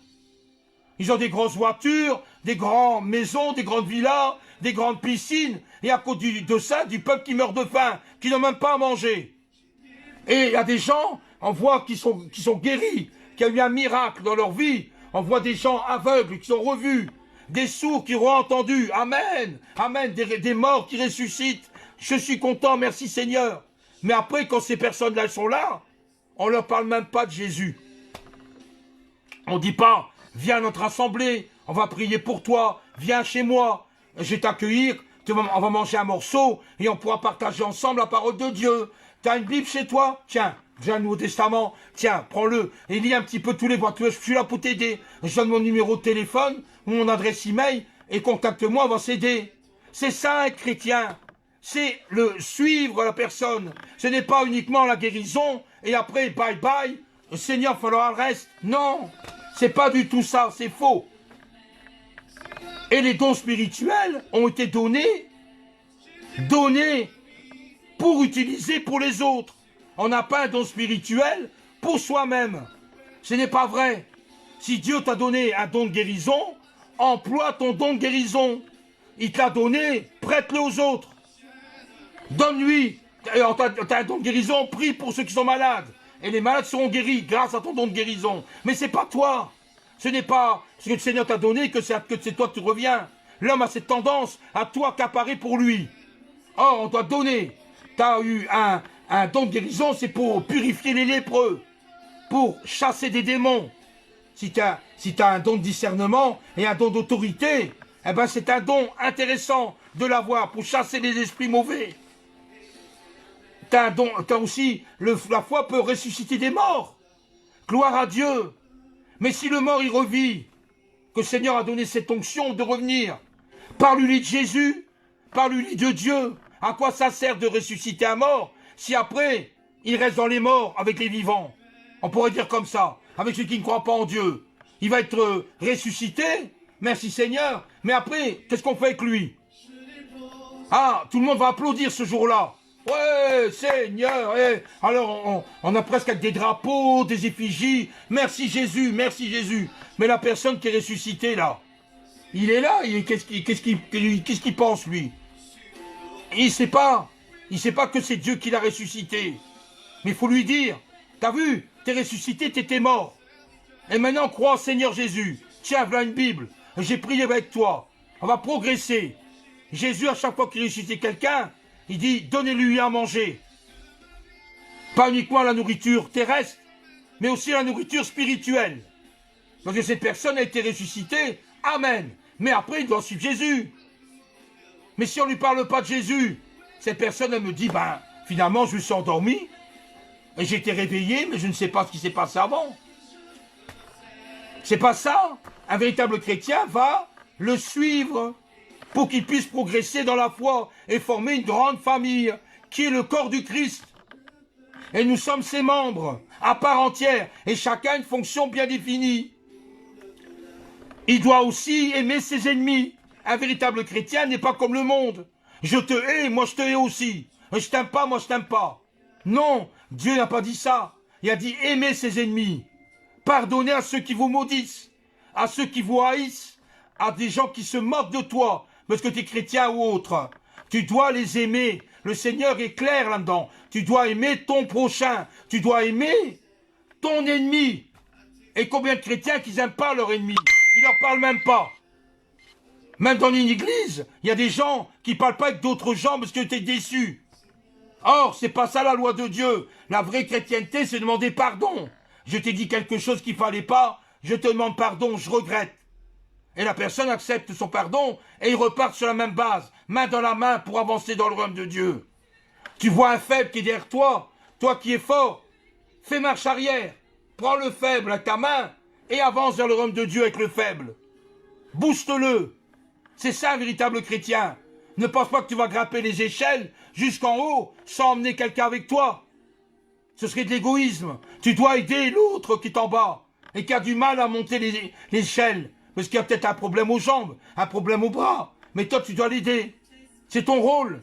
Ils ont des grosses voitures, des grandes maisons, des grandes villas, des grandes piscines. Et à cause de ça, du peuple qui meurt de faim, qui n'a même pas à manger. Et il y a des gens, on voit qui sont guéris, qui ont eu un miracle dans leur vie. On voit des gens aveugles qui sont revus, des sourds qui auront entendu. Amen, amen, des morts qui ressuscitent. Je suis content, merci Seigneur. Mais après, quand ces personnes-là sont là, on ne leur parle même pas de Jésus. On ne dit pas, viens à notre assemblée, on va prier pour toi, viens chez moi, je vais t'accueillir, on va manger un morceau et on pourra partager ensemble la parole de Dieu. Tu as une Bible chez toi? Tiens, j'ai un Nouveau Testament, tiens, prends-le et lis un petit peu tous les voix. Je suis là pour t'aider. Je donne mon numéro de téléphone ou mon adresse email et contacte-moi, on va s'aider. C'est ça être chrétien. C'est le suivre la personne. Ce n'est pas uniquement la guérison et après bye bye, le Seigneur fera le reste. Non, c'est pas du tout ça, c'est faux. Et les dons spirituels ont été donnés pour utiliser pour les autres. On n'a pas un don spirituel pour soi-même. Ce n'est pas vrai. Si Dieu t'a donné un don de guérison, emploie ton don de guérison. Il te l'a donné, prête-le aux autres. Donne-lui. T'as un don de guérison, prie pour ceux qui sont malades. Et les malades seront guéris grâce à ton don de guérison. Mais c'est pas toi. Ce n'est pas ce que le Seigneur t'a donné que c'est toi que tu reviens. L'homme a cette tendance à tout accaparer pour lui. Or, on doit donner. Tu as eu un don de guérison, c'est pour purifier les lépreux, pour chasser des démons. Si tu as un don de discernement et un don d'autorité, eh ben c'est un don intéressant de l'avoir pour chasser les esprits mauvais. T'as aussi, la foi peut ressusciter des morts. Gloire à Dieu. Mais si le mort, il revit, que le Seigneur a donné cette onction de revenir, parle-lui de Jésus, parle-lui de Dieu. À quoi ça sert de ressusciter un mort si après, il reste dans les morts avec les vivants? On pourrait dire comme ça, avec ceux qui ne croient pas en Dieu. Il va être ressuscité, merci Seigneur, mais après, qu'est-ce qu'on fait avec lui? Ah, tout le monde va applaudir ce jour-là. Ouais, Seigneur, alors on a presque avec des drapeaux, des effigies, merci Jésus, merci Jésus. Mais la personne qui est ressuscitée là, il est là, qu'est-ce qu'il pense lui? Il ne sait pas que c'est Dieu qui l'a ressuscité. Mais il faut lui dire, t'as vu, t'es ressuscité, t'étais mort. Et maintenant crois au Seigneur Jésus. Tiens, voilà une Bible, j'ai prié avec toi, on va progresser. Jésus, à chaque fois qu'il ressuscitait quelqu'un, il dit, donnez-lui à manger. Pas uniquement la nourriture terrestre, mais aussi la nourriture spirituelle. Donc cette personne a été ressuscitée, amen. Mais après, il doit suivre Jésus. Mais si on ne lui parle pas de Jésus, cette personne, elle me dit, ben, finalement, je me suis endormi, et j'ai été réveillé, mais je ne sais pas ce qui s'est passé avant. C'est pas ça. Un véritable chrétien va le suivre pour qu'il puisse progresser dans la foi et former une grande famille qui est le corps du Christ. Et nous sommes ses membres à part entière et chacun a une fonction bien définie. Il doit aussi aimer ses ennemis. Un véritable chrétien n'est pas comme le monde. Je te hais, moi je te hais aussi. Je t'aime pas, moi je t'aime pas. Non, Dieu n'a pas dit ça. Il a dit aimer ses ennemis. Pardonnez à ceux qui vous maudissent, à ceux qui vous haïssent, à des gens qui se moquent de toi, parce que tu es chrétien ou autre. Tu dois les aimer. Le Seigneur est clair là-dedans. Tu dois aimer ton prochain. Tu dois aimer ton ennemi. Et combien de chrétiens qui n'aiment pas leur ennemi? Ils ne leur parlent même pas. Même dans une église, il y a des gens qui ne parlent pas avec d'autres gens parce que tu es déçu. Or, c'est pas ça la loi de Dieu. La vraie chrétienté, c'est demander pardon. Je t'ai dit quelque chose qu'il ne fallait pas, je te demande pardon, je regrette. Et la personne accepte son pardon et ils repartent sur la même base, main dans la main pour avancer dans le royaume de Dieu. Tu vois un faible qui est derrière toi, toi qui es fort, fais marche arrière, prends le faible avec ta main et avance vers le royaume de Dieu avec le faible. Booste-le. C'est ça un véritable chrétien. Ne pense pas que tu vas grimper les échelles jusqu'en haut sans emmener quelqu'un avec toi. Ce serait de l'égoïsme. Tu dois aider l'autre qui est en bas et qui a du mal à monter l'échelle. Parce qu'il y a peut-être un problème aux jambes, un problème aux bras. Mais toi, tu dois l'aider. C'est ton rôle.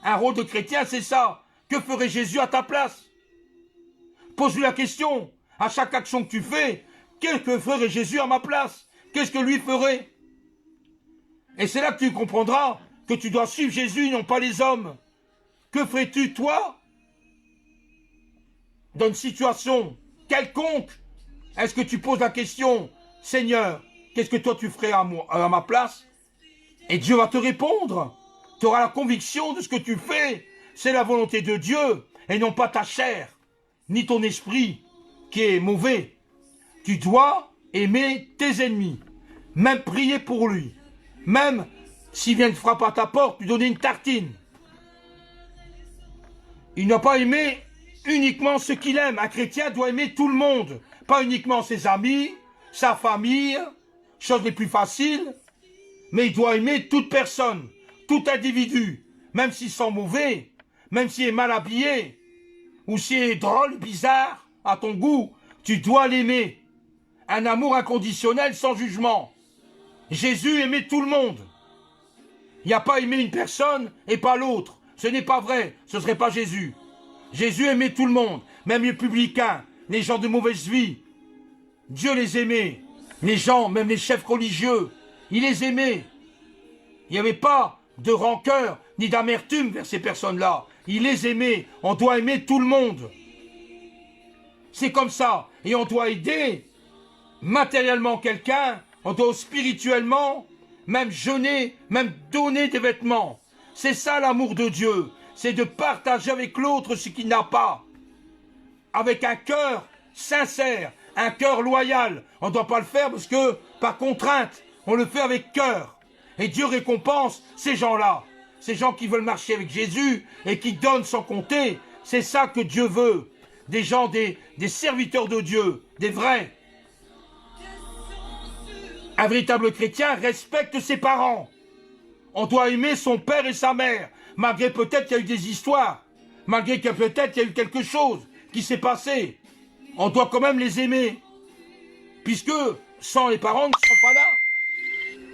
Un rôle de chrétien, c'est ça. Que ferait Jésus à ta place? Pose-lui la question. À chaque action que tu fais, que ferait Jésus à ma place? qu'est-ce que lui ferait? Et c'est là que tu comprendras que tu dois suivre Jésus, non pas les hommes. Que ferais-tu, toi, dans une situation quelconque? Est-ce que tu poses la question, Seigneur, qu'est-ce que toi tu ferais à ma place? Et Dieu va te répondre. Tu auras la conviction de ce que tu fais. C'est la volonté de Dieu et non pas ta chair, ni ton esprit qui est mauvais. Tu dois aimer tes ennemis, même prier pour lui, même s'il vient de frapper à ta porte, lui donner une tartine. Il n'a pas aimé uniquement ce qu'il aime. Un chrétien doit aimer tout le monde, pas uniquement ses amis, sa famille, choses les plus faciles, mais il doit aimer toute personne, tout individu, même s'ils sont mauvais, même s'il est mal habillé, ou s'il est drôle, bizarre, à ton goût, tu dois l'aimer. Un amour inconditionnel sans jugement. Jésus aimait tout le monde. Il n'y a pas aimé une personne et pas l'autre. Ce n'est pas vrai, ce ne serait pas Jésus. Jésus aimait tout le monde, même les publicains, les gens de mauvaise vie. Dieu les aimait. Les gens, même les chefs religieux, il les aimait. Il n'y avait pas de rancœur ni d'amertume vers ces personnes-là. Il les aimait. On doit aimer tout le monde. C'est comme ça. Et on doit aider matériellement quelqu'un, on doit spirituellement, même jeûner, même donner des vêtements. C'est ça l'amour de Dieu. C'est de partager avec l'autre ce qu'il n'a pas. Avec un cœur sincère, un cœur loyal. On ne doit pas le faire parce que, par contrainte, on le fait avec cœur. Et Dieu récompense ces gens-là. Ces gens qui veulent marcher avec Jésus et qui donnent sans compter. C'est ça que Dieu veut. Des gens, des serviteurs de Dieu, des vrais. Un véritable chrétien respecte ses parents. On doit aimer son père et sa mère, malgré peut-être qu'il y a eu des histoires, malgré que peut-être il y a eu quelque chose qui s'est passé. On doit quand même les aimer, puisque sans les parents, ils ne sont pas là.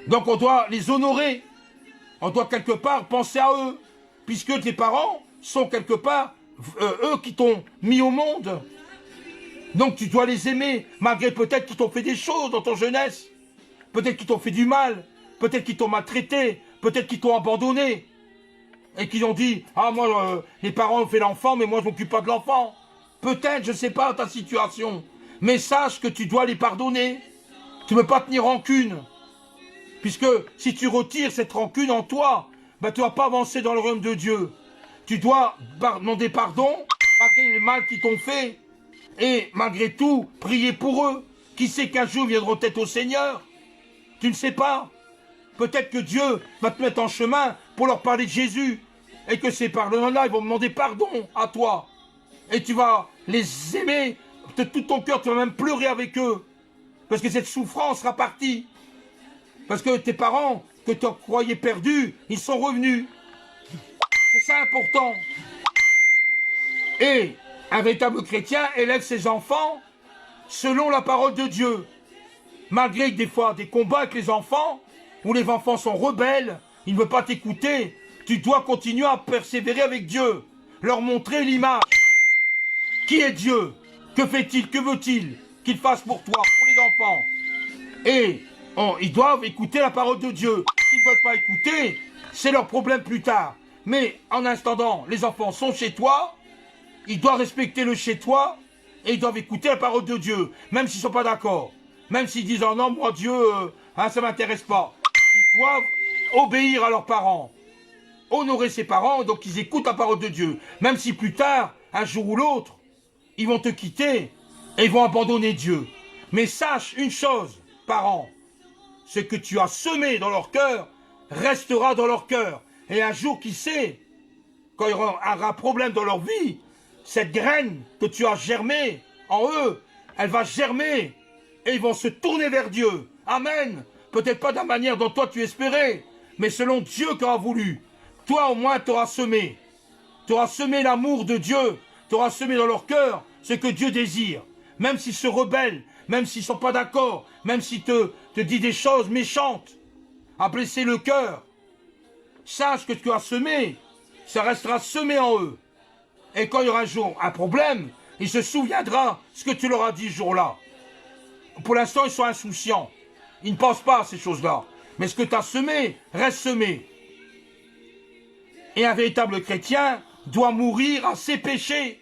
Donc on doit les honorer. On doit quelque part penser à eux, puisque tes parents sont quelque part eux qui t'ont mis au monde. Donc tu dois les aimer, malgré peut-être qu'ils t'ont fait des choses dans ton jeunesse. Peut-être qu'ils t'ont fait du mal, peut-être qu'ils t'ont maltraité, peut-être qu'ils t'ont abandonné. Et qu'ils ont dit, ah moi, les parents ont fait l'enfant, mais moi je m'occupe pas de l'enfant. Peut-être, je ne sais pas ta situation. Mais sache que tu dois les pardonner. Tu ne peux pas tenir rancune. Puisque si tu retires cette rancune en toi, ben, tu ne vas pas avancer dans le royaume de Dieu. Tu dois demander pardon, malgré le mal qu'ils t'ont fait. Et malgré tout, prier pour eux. Qui sait qu'un jour ils viendront peut-être au Seigneur? Tu ne sais pas. Peut-être que Dieu va te mettre en chemin pour leur parler de Jésus. Et que ces pardons-là, ils vont demander pardon à toi. Et tu vas les aimer de tout ton cœur. Tu vas même pleurer avec eux. Parce que cette souffrance sera partie. Parce que tes parents, que tu croyais perdus, ils sont revenus. C'est ça important. Et un véritable chrétien élève ses enfants selon la parole de Dieu. Malgré que des fois des combats avec les enfants, où les enfants sont rebelles, ils ne veulent pas t'écouter, tu dois continuer à persévérer avec Dieu, leur montrer l'image. Qui est Dieu? Que fait-il? Que veut-il qu'il fasse pour toi, pour les enfants? Et ils doivent écouter la parole de Dieu. S'ils ne veulent pas écouter, c'est leur problème plus tard. Mais en attendant, les enfants sont chez toi, ils doivent respecter le chez toi, et ils doivent écouter la parole de Dieu, même s'ils ne sont pas d'accord. Même s'ils disent, oh non, moi Dieu, ça ne m'intéresse pas. Ils doivent obéir à leurs parents. Honorer ses parents, donc ils écoutent la parole de Dieu. Même si plus tard, un jour ou l'autre, ils vont te quitter et ils vont abandonner Dieu. Mais sache une chose, parents, ce que tu as semé dans leur cœur restera dans leur cœur. Et un jour, qui sait, quand il y aura un problème dans leur vie, cette graine que tu as germée en eux, elle va germer et ils vont se tourner vers Dieu. Amen. Peut-être pas de la manière dont toi tu espérais, mais selon Dieu qui aura voulu. Toi au moins tu auras semé. Tu auras semé l'amour de Dieu. Tu auras semé dans leur cœur ce que Dieu désire. Même s'ils se rebellent, même s'ils ne sont pas d'accord, même s'ils te disent des choses méchantes, à blesser le cœur. Sache que tu as semé, ça restera semé en eux. Et quand il y aura un jour un problème, il se souviendra ce que tu leur as dit ce jour-là. Pour l'instant, ils sont insouciants. Ils ne pensent pas à ces choses-là. Mais ce que tu as semé, reste semé. Et un véritable chrétien doit mourir à ses péchés.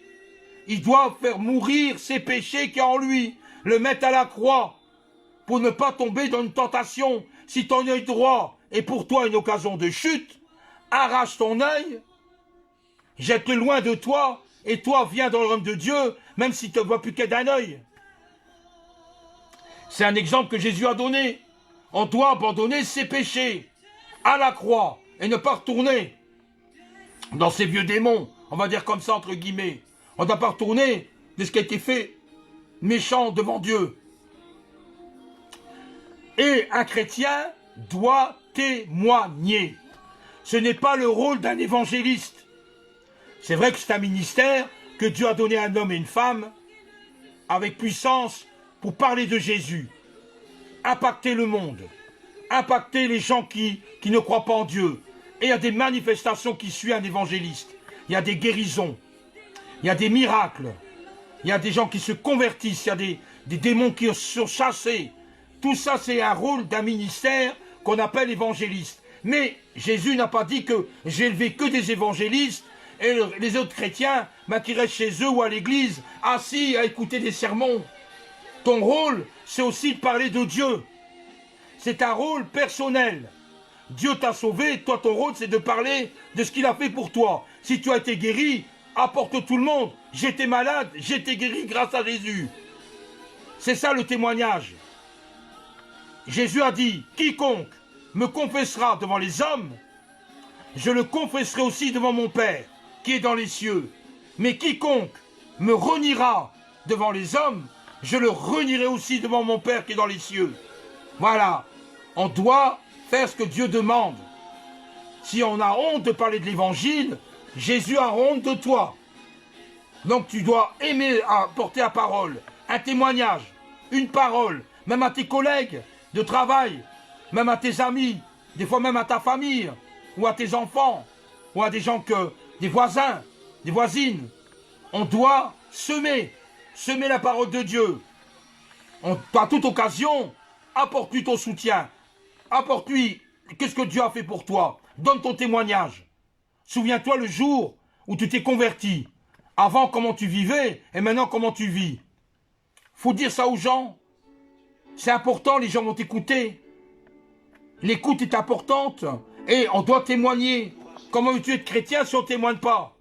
Il doit faire mourir ses péchés qui en lui, le mettre à la croix, pour ne pas tomber dans une tentation. Si ton œil droit est pour toi une occasion de chute, arrache ton œil, jette-le loin de toi, et toi viens dans le royaume de Dieu, même si tu ne vois plus que d'un œil. C'est un exemple que Jésus a donné. On doit abandonner ses péchés à la croix et ne pas retourner dans ces vieux démons, on va dire comme ça entre guillemets. On ne doit pas retourner de ce qui a été fait méchant devant Dieu. Et un chrétien doit témoigner. Ce n'est pas le rôle d'un évangéliste. C'est vrai que c'est un ministère que Dieu a donné à un homme et une femme avec puissance pour parler de Jésus, impacter le monde, impacter les gens qui ne croient pas en Dieu. Et il y a des manifestations qui suivent un évangéliste. Il y a des guérisons, il y a des miracles, il y a des gens qui se convertissent, il y a des démons qui sont chassés. Tout ça, c'est un rôle d'un ministère qu'on appelle évangéliste. Mais Jésus n'a pas dit que j'ai élevé que des évangélistes et les autres chrétiens qui restent chez eux ou à l'église, assis à écouter des sermons. Ton rôle, c'est aussi de parler de Dieu. C'est un rôle personnel. Dieu t'a sauvé, toi ton rôle c'est de parler de ce qu'il a fait pour toi. Si tu as été guéri, apporte tout le monde. J'étais malade, j'étais guéri grâce à Jésus. C'est ça le témoignage. Jésus a dit, quiconque me confessera devant les hommes, je le confesserai aussi devant mon Père, qui est dans les cieux. Mais quiconque me reniera devant les hommes, je le renierai aussi devant mon Père qui est dans les cieux. Voilà, on doit faire ce que Dieu demande. Si on a honte de parler de l'évangile, Jésus a honte de toi. Donc tu dois aimer porter la parole, un témoignage, une parole, même à tes collègues de travail, même à tes amis, des fois même à ta famille, ou à tes enfants, ou à des gens des voisins, des voisines. On doit semer la parole de Dieu. À toute occasion, apporte-lui ton soutien. Apporte-lui, qu'est-ce que Dieu a fait pour toi? Donne ton témoignage. Souviens-toi le jour où tu t'es converti. Avant, comment tu vivais, et maintenant, comment tu vis. Faut dire ça aux gens. C'est important, les gens vont t'écouter. L'écoute est importante. Et on doit témoigner. Comment veux-tu être chrétien si on ne témoigne pas?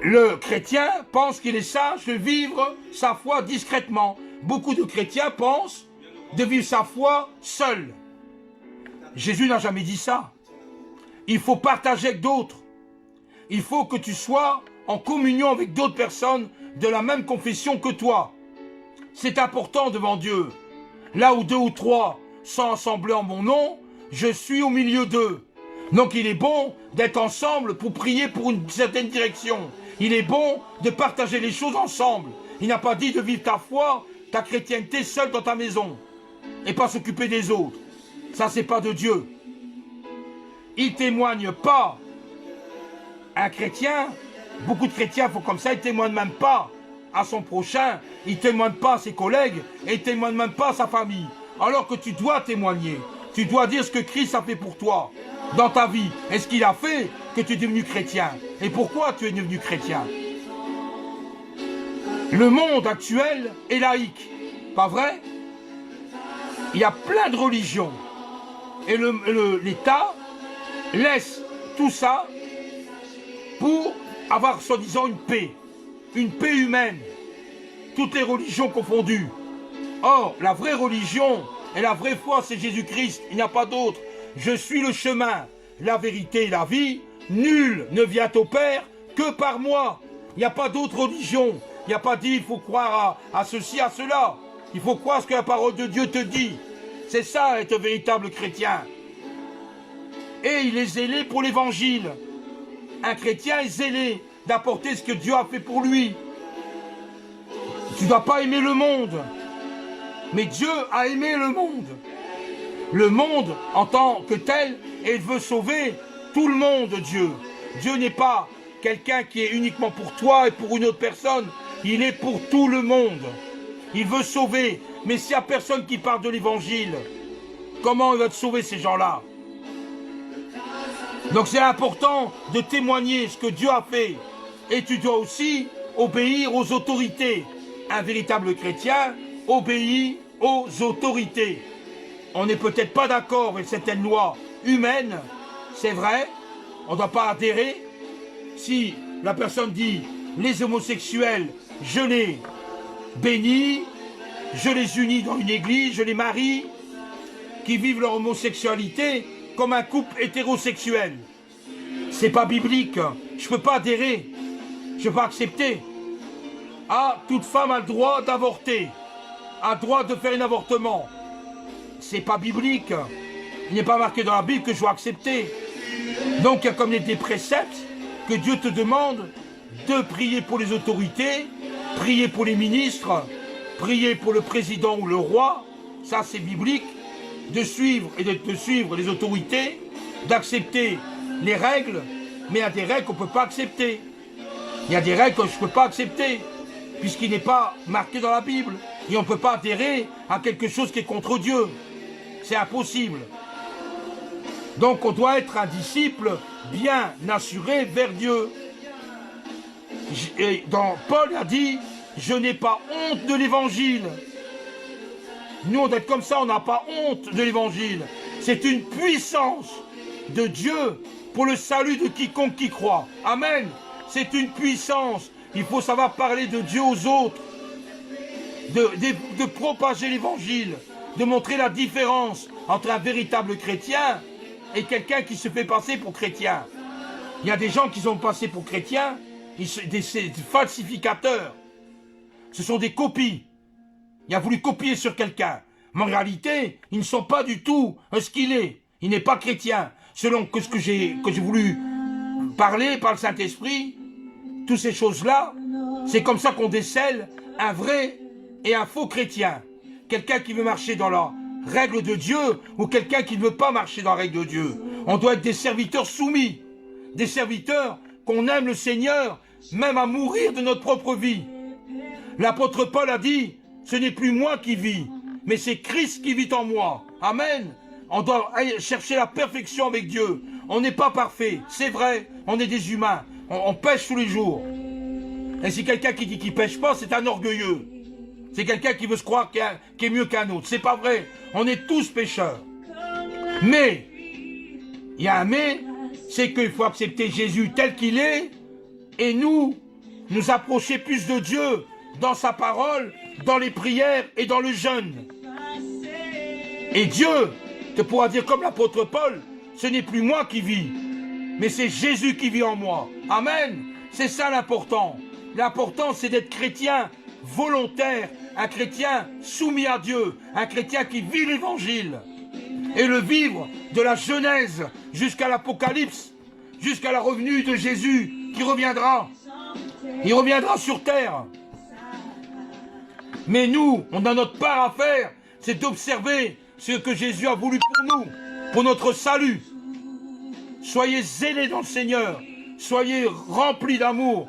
Le chrétien pense qu'il est sage de vivre sa foi discrètement. Beaucoup de chrétiens pensent de vivre sa foi seul. Jésus n'a jamais dit ça. Il faut partager avec d'autres. Il faut que tu sois en communion avec d'autres personnes de la même confession que toi. C'est important devant Dieu. Là où 2 ou 3 sont assemblés en mon nom, je suis au milieu d'eux. Donc il est bon d'être ensemble pour prier pour une certaine direction. Il est bon de partager les choses ensemble. Il n'a pas dit de vivre ta foi, ta chrétienté seule dans ta maison et pas s'occuper des autres. Ça, c'est pas de Dieu. Il témoigne pas. Un chrétien, beaucoup de chrétiens font comme ça, ils ne témoignent même pas à son prochain, ils ne témoignent pas à ses collègues et ils ne témoignent même pas à sa famille. Alors que tu dois témoigner. Tu dois dire ce que Christ a fait pour toi dans ta vie. Et ce qu'il a fait que tu es devenu chrétien. Et pourquoi tu es devenu chrétien? Le monde actuel est laïque. Pas vrai? Il y a plein de religions. Et l'État laisse tout ça pour avoir soi-disant une paix humaine, toutes les religions confondues. Or, la vraie religion et la vraie foi, c'est Jésus-Christ, il n'y a pas d'autre. Je suis le chemin, la vérité et la vie, nul ne vient au Père que par moi. Il n'y a pas d'autre religion, il n'y a pas dit il faut croire à ceci, à cela. Il faut croire ce que la parole de Dieu te dit. C'est ça, être véritable chrétien. Et il est zélé pour l'évangile. Un chrétien est zélé d'apporter ce que Dieu a fait pour lui. Tu ne dois pas aimer le monde. Mais Dieu a aimé le monde. Le monde en tant que tel, et il veut sauver tout le monde, Dieu. Dieu n'est pas quelqu'un qui est uniquement pour toi et pour une autre personne. Il est pour tout le monde. Il veut sauver Mais s'il n'y a personne qui parle de l'évangile, comment il va te sauver ces gens-là? Donc c'est important de témoigner ce que Dieu a fait. Et tu dois aussi obéir aux autorités. Un véritable chrétien obéit aux autorités. On n'est peut-être pas d'accord avec certaines lois humaines, c'est vrai, on ne doit pas adhérer. Si la personne dit les homosexuels, je les bénis, je les unis dans une église, je les marie, qui vivent leur homosexualité comme un couple hétérosexuel. C'est pas biblique, je ne peux pas adhérer, je ne peux pas accepter. Ah, toute femme a le droit d'avorter, a le droit de faire un avortement. C'est pas biblique, il n'est pas marqué dans la Bible que je dois accepter. Donc il y a comme des préceptes que Dieu te demande de prier pour les autorités, prier pour les ministres, prier pour le président ou le roi, ça c'est biblique, de suivre et de suivre les autorités, d'accepter les règles, mais il y a des règles qu'on ne peut pas accepter. Il y a des règles que je ne peux pas accepter, puisqu'il n'est pas marqué dans la Bible. Et on ne peut pas adhérer à quelque chose qui est contre Dieu. C'est impossible. Donc on doit être un disciple bien assuré vers Dieu. Et Paul a dit, je n'ai pas honte de l'évangile. Nous on doit être comme ça, on n'a pas honte de l'évangile. C'est une puissance de Dieu pour le salut de quiconque qui croit. Amen. C'est une puissance. Il faut savoir parler de Dieu aux autres, de propager l'évangile, de montrer la différence entre un véritable chrétien et quelqu'un qui se fait passer pour chrétien. Il y a des gens qui sont passés pour chrétiens, des falsificateurs. Ce sont des copies. Il a voulu copier sur quelqu'un. Mais en réalité, ils ne sont pas du tout ce qu'il est. Il n'est pas chrétien. Selon ce que j'ai voulu parler par le Saint-Esprit, toutes ces choses-là, c'est comme ça qu'on décèle un vrai et un faux chrétien. Quelqu'un qui veut marcher dans la règle de Dieu ou quelqu'un qui ne veut pas marcher dans la règle de Dieu. On doit être des serviteurs soumis, des serviteurs qu'on aime le Seigneur, même à mourir de notre propre vie. L'apôtre Paul a dit, ce n'est plus moi qui vis, mais c'est Christ qui vit en moi. Amen. On doit aller chercher la perfection avec Dieu. On n'est pas parfait, c'est vrai, on est des humains, on pêche tous les jours. Et si quelqu'un qui dit qu'il ne pêche pas, c'est un orgueilleux. C'est quelqu'un qui veut se croire qui est mieux qu'un autre. C'est pas vrai, on est tous pécheurs. Mais, il y a un mais, c'est qu'il faut accepter Jésus tel qu'il est, et nous approcher plus de Dieu dans sa parole, dans les prières et dans le jeûne. Et Dieu te pourra dire comme l'apôtre Paul, ce n'est plus moi qui vis, mais c'est Jésus qui vit en moi. Amen. C'est ça l'important. L'important, c'est d'être chrétien volontaire, un chrétien soumis à Dieu, un chrétien qui vit l'évangile. Et le vivre de la Genèse jusqu'à l'Apocalypse, jusqu'à la revenue de Jésus qui reviendra. Il reviendra sur terre. Mais nous, on a notre part à faire, c'est d'observer ce que Jésus a voulu pour nous, pour notre salut. Soyez zélés dans le Seigneur, soyez remplis d'amour.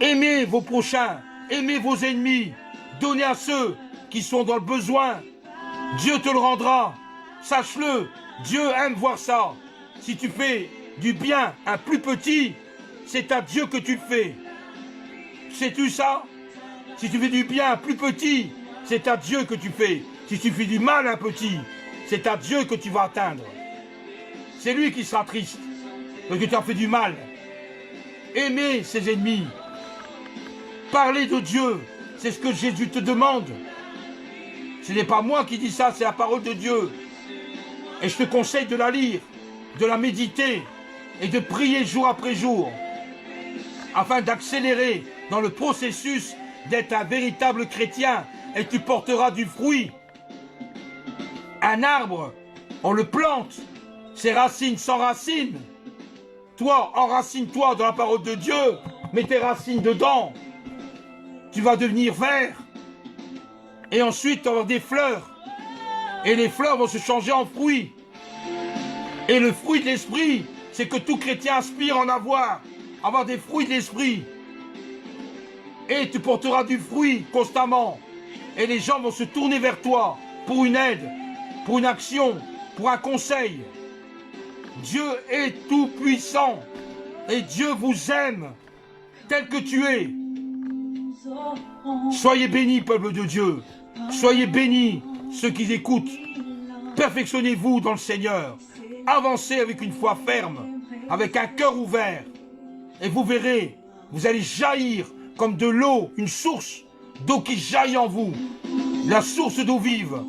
Aimez vos prochains, aimez vos ennemis, donnez à ceux qui sont dans le besoin. Dieu te le rendra, sache-le, Dieu aime voir ça. Si tu fais du bien à un plus petit, c'est à Dieu que tu le fais. Sais-tu ça? Si tu fais du bien à un plus petit, c'est à Dieu que tu fais. Si tu fais du mal à un petit, c'est à Dieu que tu vas atteindre. C'est lui qui sera triste, parce que tu as fait du mal. Aimez ses ennemis. Parlez de Dieu, c'est ce que Jésus te demande. Ce n'est pas moi qui dis ça, c'est la parole de Dieu. Et je te conseille de la lire, de la méditer et de prier jour après jour, afin d'accélérer dans le processus d'être un véritable chrétien, et tu porteras du fruit. Un arbre, on le plante, ses racines s'enracinent. Toi, enracine-toi dans la parole de Dieu, mets tes racines dedans. Tu vas devenir vert. Et ensuite, tu vas avoir des fleurs. Et les fleurs vont se changer en fruits. Et le fruit de l'esprit, c'est que tout chrétien aspire en avoir des fruits de l'esprit. Et tu porteras du fruit constamment. Et les gens vont se tourner vers toi pour une aide, pour une action, pour un conseil. Dieu est tout puissant et Dieu vous aime tel que tu es. Soyez bénis, peuple de Dieu. Soyez bénis, ceux qui écoutent. Perfectionnez-vous dans le Seigneur. Avancez avec une foi ferme, avec un cœur ouvert. Et vous verrez, vous allez jaillir comme de l'eau, une source d'eau qui jaillit en vous. La source d'eau vive.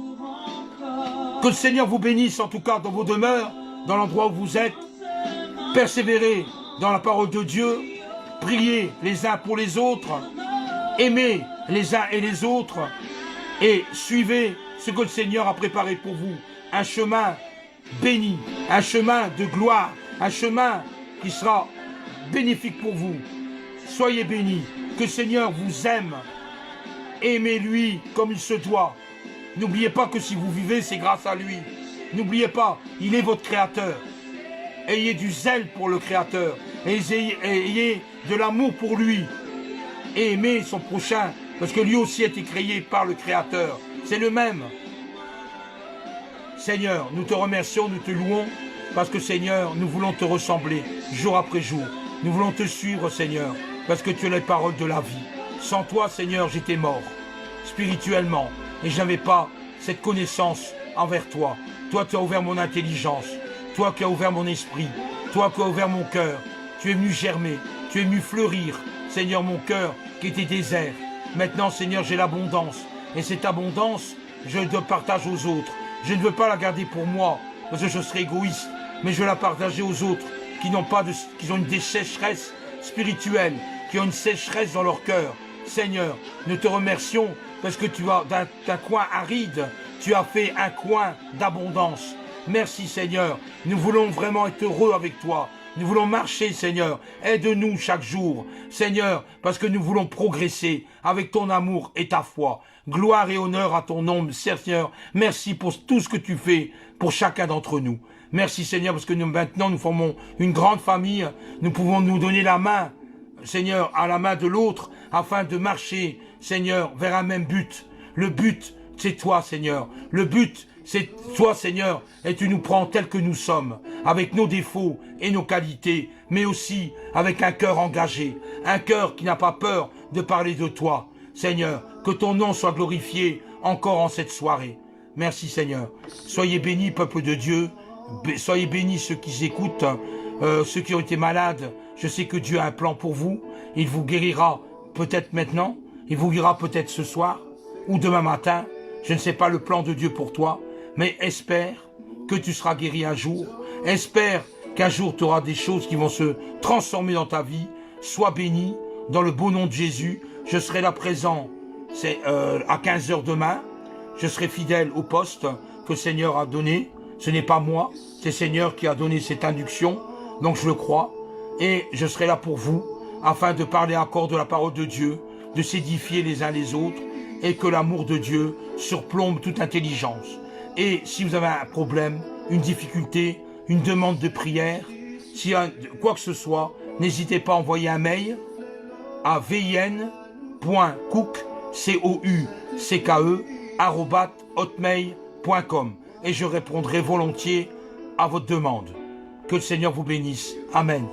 Que le Seigneur vous bénisse en tout cas dans vos demeures, dans l'endroit où vous êtes. Persévérez dans la parole de Dieu. Priez les uns pour les autres. Aimez les uns et les autres. Et suivez ce que le Seigneur a préparé pour vous. Un chemin béni, un chemin de gloire, un chemin qui sera bénéfique pour vous. Soyez bénis. Que le Seigneur vous aime. Aimez-lui comme il se doit. N'oubliez pas que si vous vivez, c'est grâce à lui. N'oubliez pas, il est votre créateur. Ayez du zèle pour le créateur. Ayez de l'amour pour lui. Et aimez son prochain, parce que lui aussi a été créé par le créateur. C'est le même. Seigneur, nous te remercions, nous te louons, parce que Seigneur, nous voulons te ressembler jour après jour. Nous voulons te suivre, Seigneur, parce que tu es les paroles de la vie. Sans toi, Seigneur, j'étais mort, spirituellement, et je n'avais pas cette connaissance envers toi. Toi, tu as ouvert mon intelligence, toi qui as ouvert mon esprit, toi qui as ouvert mon cœur. Tu es venu germer, tu es venu fleurir, Seigneur, mon cœur qui était désert. Maintenant, Seigneur, j'ai l'abondance, et cette abondance, je le partage aux autres. Je ne veux pas la garder pour moi, parce que je serais égoïste, mais je veux la partager aux autres qui n'ont pas qui ont une sécheresse spirituelle, qui ont une sécheresse dans leur cœur. Seigneur, nous te remercions parce que tu as d'un coin aride, tu as fait un coin d'abondance. Merci Seigneur, nous voulons vraiment être heureux avec toi. Nous voulons marcher, Seigneur. Aide-nous chaque jour, Seigneur, parce que nous voulons progresser avec ton amour et ta foi. Gloire et honneur à ton nom, Seigneur. Merci pour tout ce que tu fais pour chacun d'entre nous. Merci, Seigneur, parce que maintenant, nous formons une grande famille. Nous pouvons nous donner la main, Seigneur, à la main de l'autre, afin de marcher, Seigneur, vers un même but. Le but, c'est toi, Seigneur. Le but, c'est toi, Seigneur, et tu nous prends tels que nous sommes, avec nos défauts et nos qualités, mais aussi avec un cœur engagé, un cœur qui n'a pas peur de parler de toi. Seigneur, que ton nom soit glorifié encore en cette soirée. Merci, Seigneur. Soyez bénis, peuple de Dieu. Soyez bénis ceux qui écoutent, ceux qui ont été malades. Je sais que Dieu a un plan pour vous. Il vous guérira peut-être maintenant, il vous guérira peut-être ce soir ou demain matin. Je ne sais pas le plan de Dieu pour toi, mais espère que tu seras guéri un jour. Espère qu'un jour tu auras des choses qui vont se transformer dans ta vie. Sois béni dans le beau nom de Jésus. Je serai là présent à 15h demain. Je serai fidèle au poste que le Seigneur a donné. Ce n'est pas moi, c'est le Seigneur qui a donné cette induction. Donc je le crois. Et je serai là pour vous, afin de parler encore de la parole de Dieu, de s'édifier les uns les autres, et que l'amour de Dieu surplombe toute intelligence. Et si vous avez un problème, une difficulté, une demande de prière, s'il y a quoi que ce soit, n'hésitez pas à envoyer un mail à vin.cook@hotmail.com et je répondrai volontiers à votre demande. Que le Seigneur vous bénisse. Amen.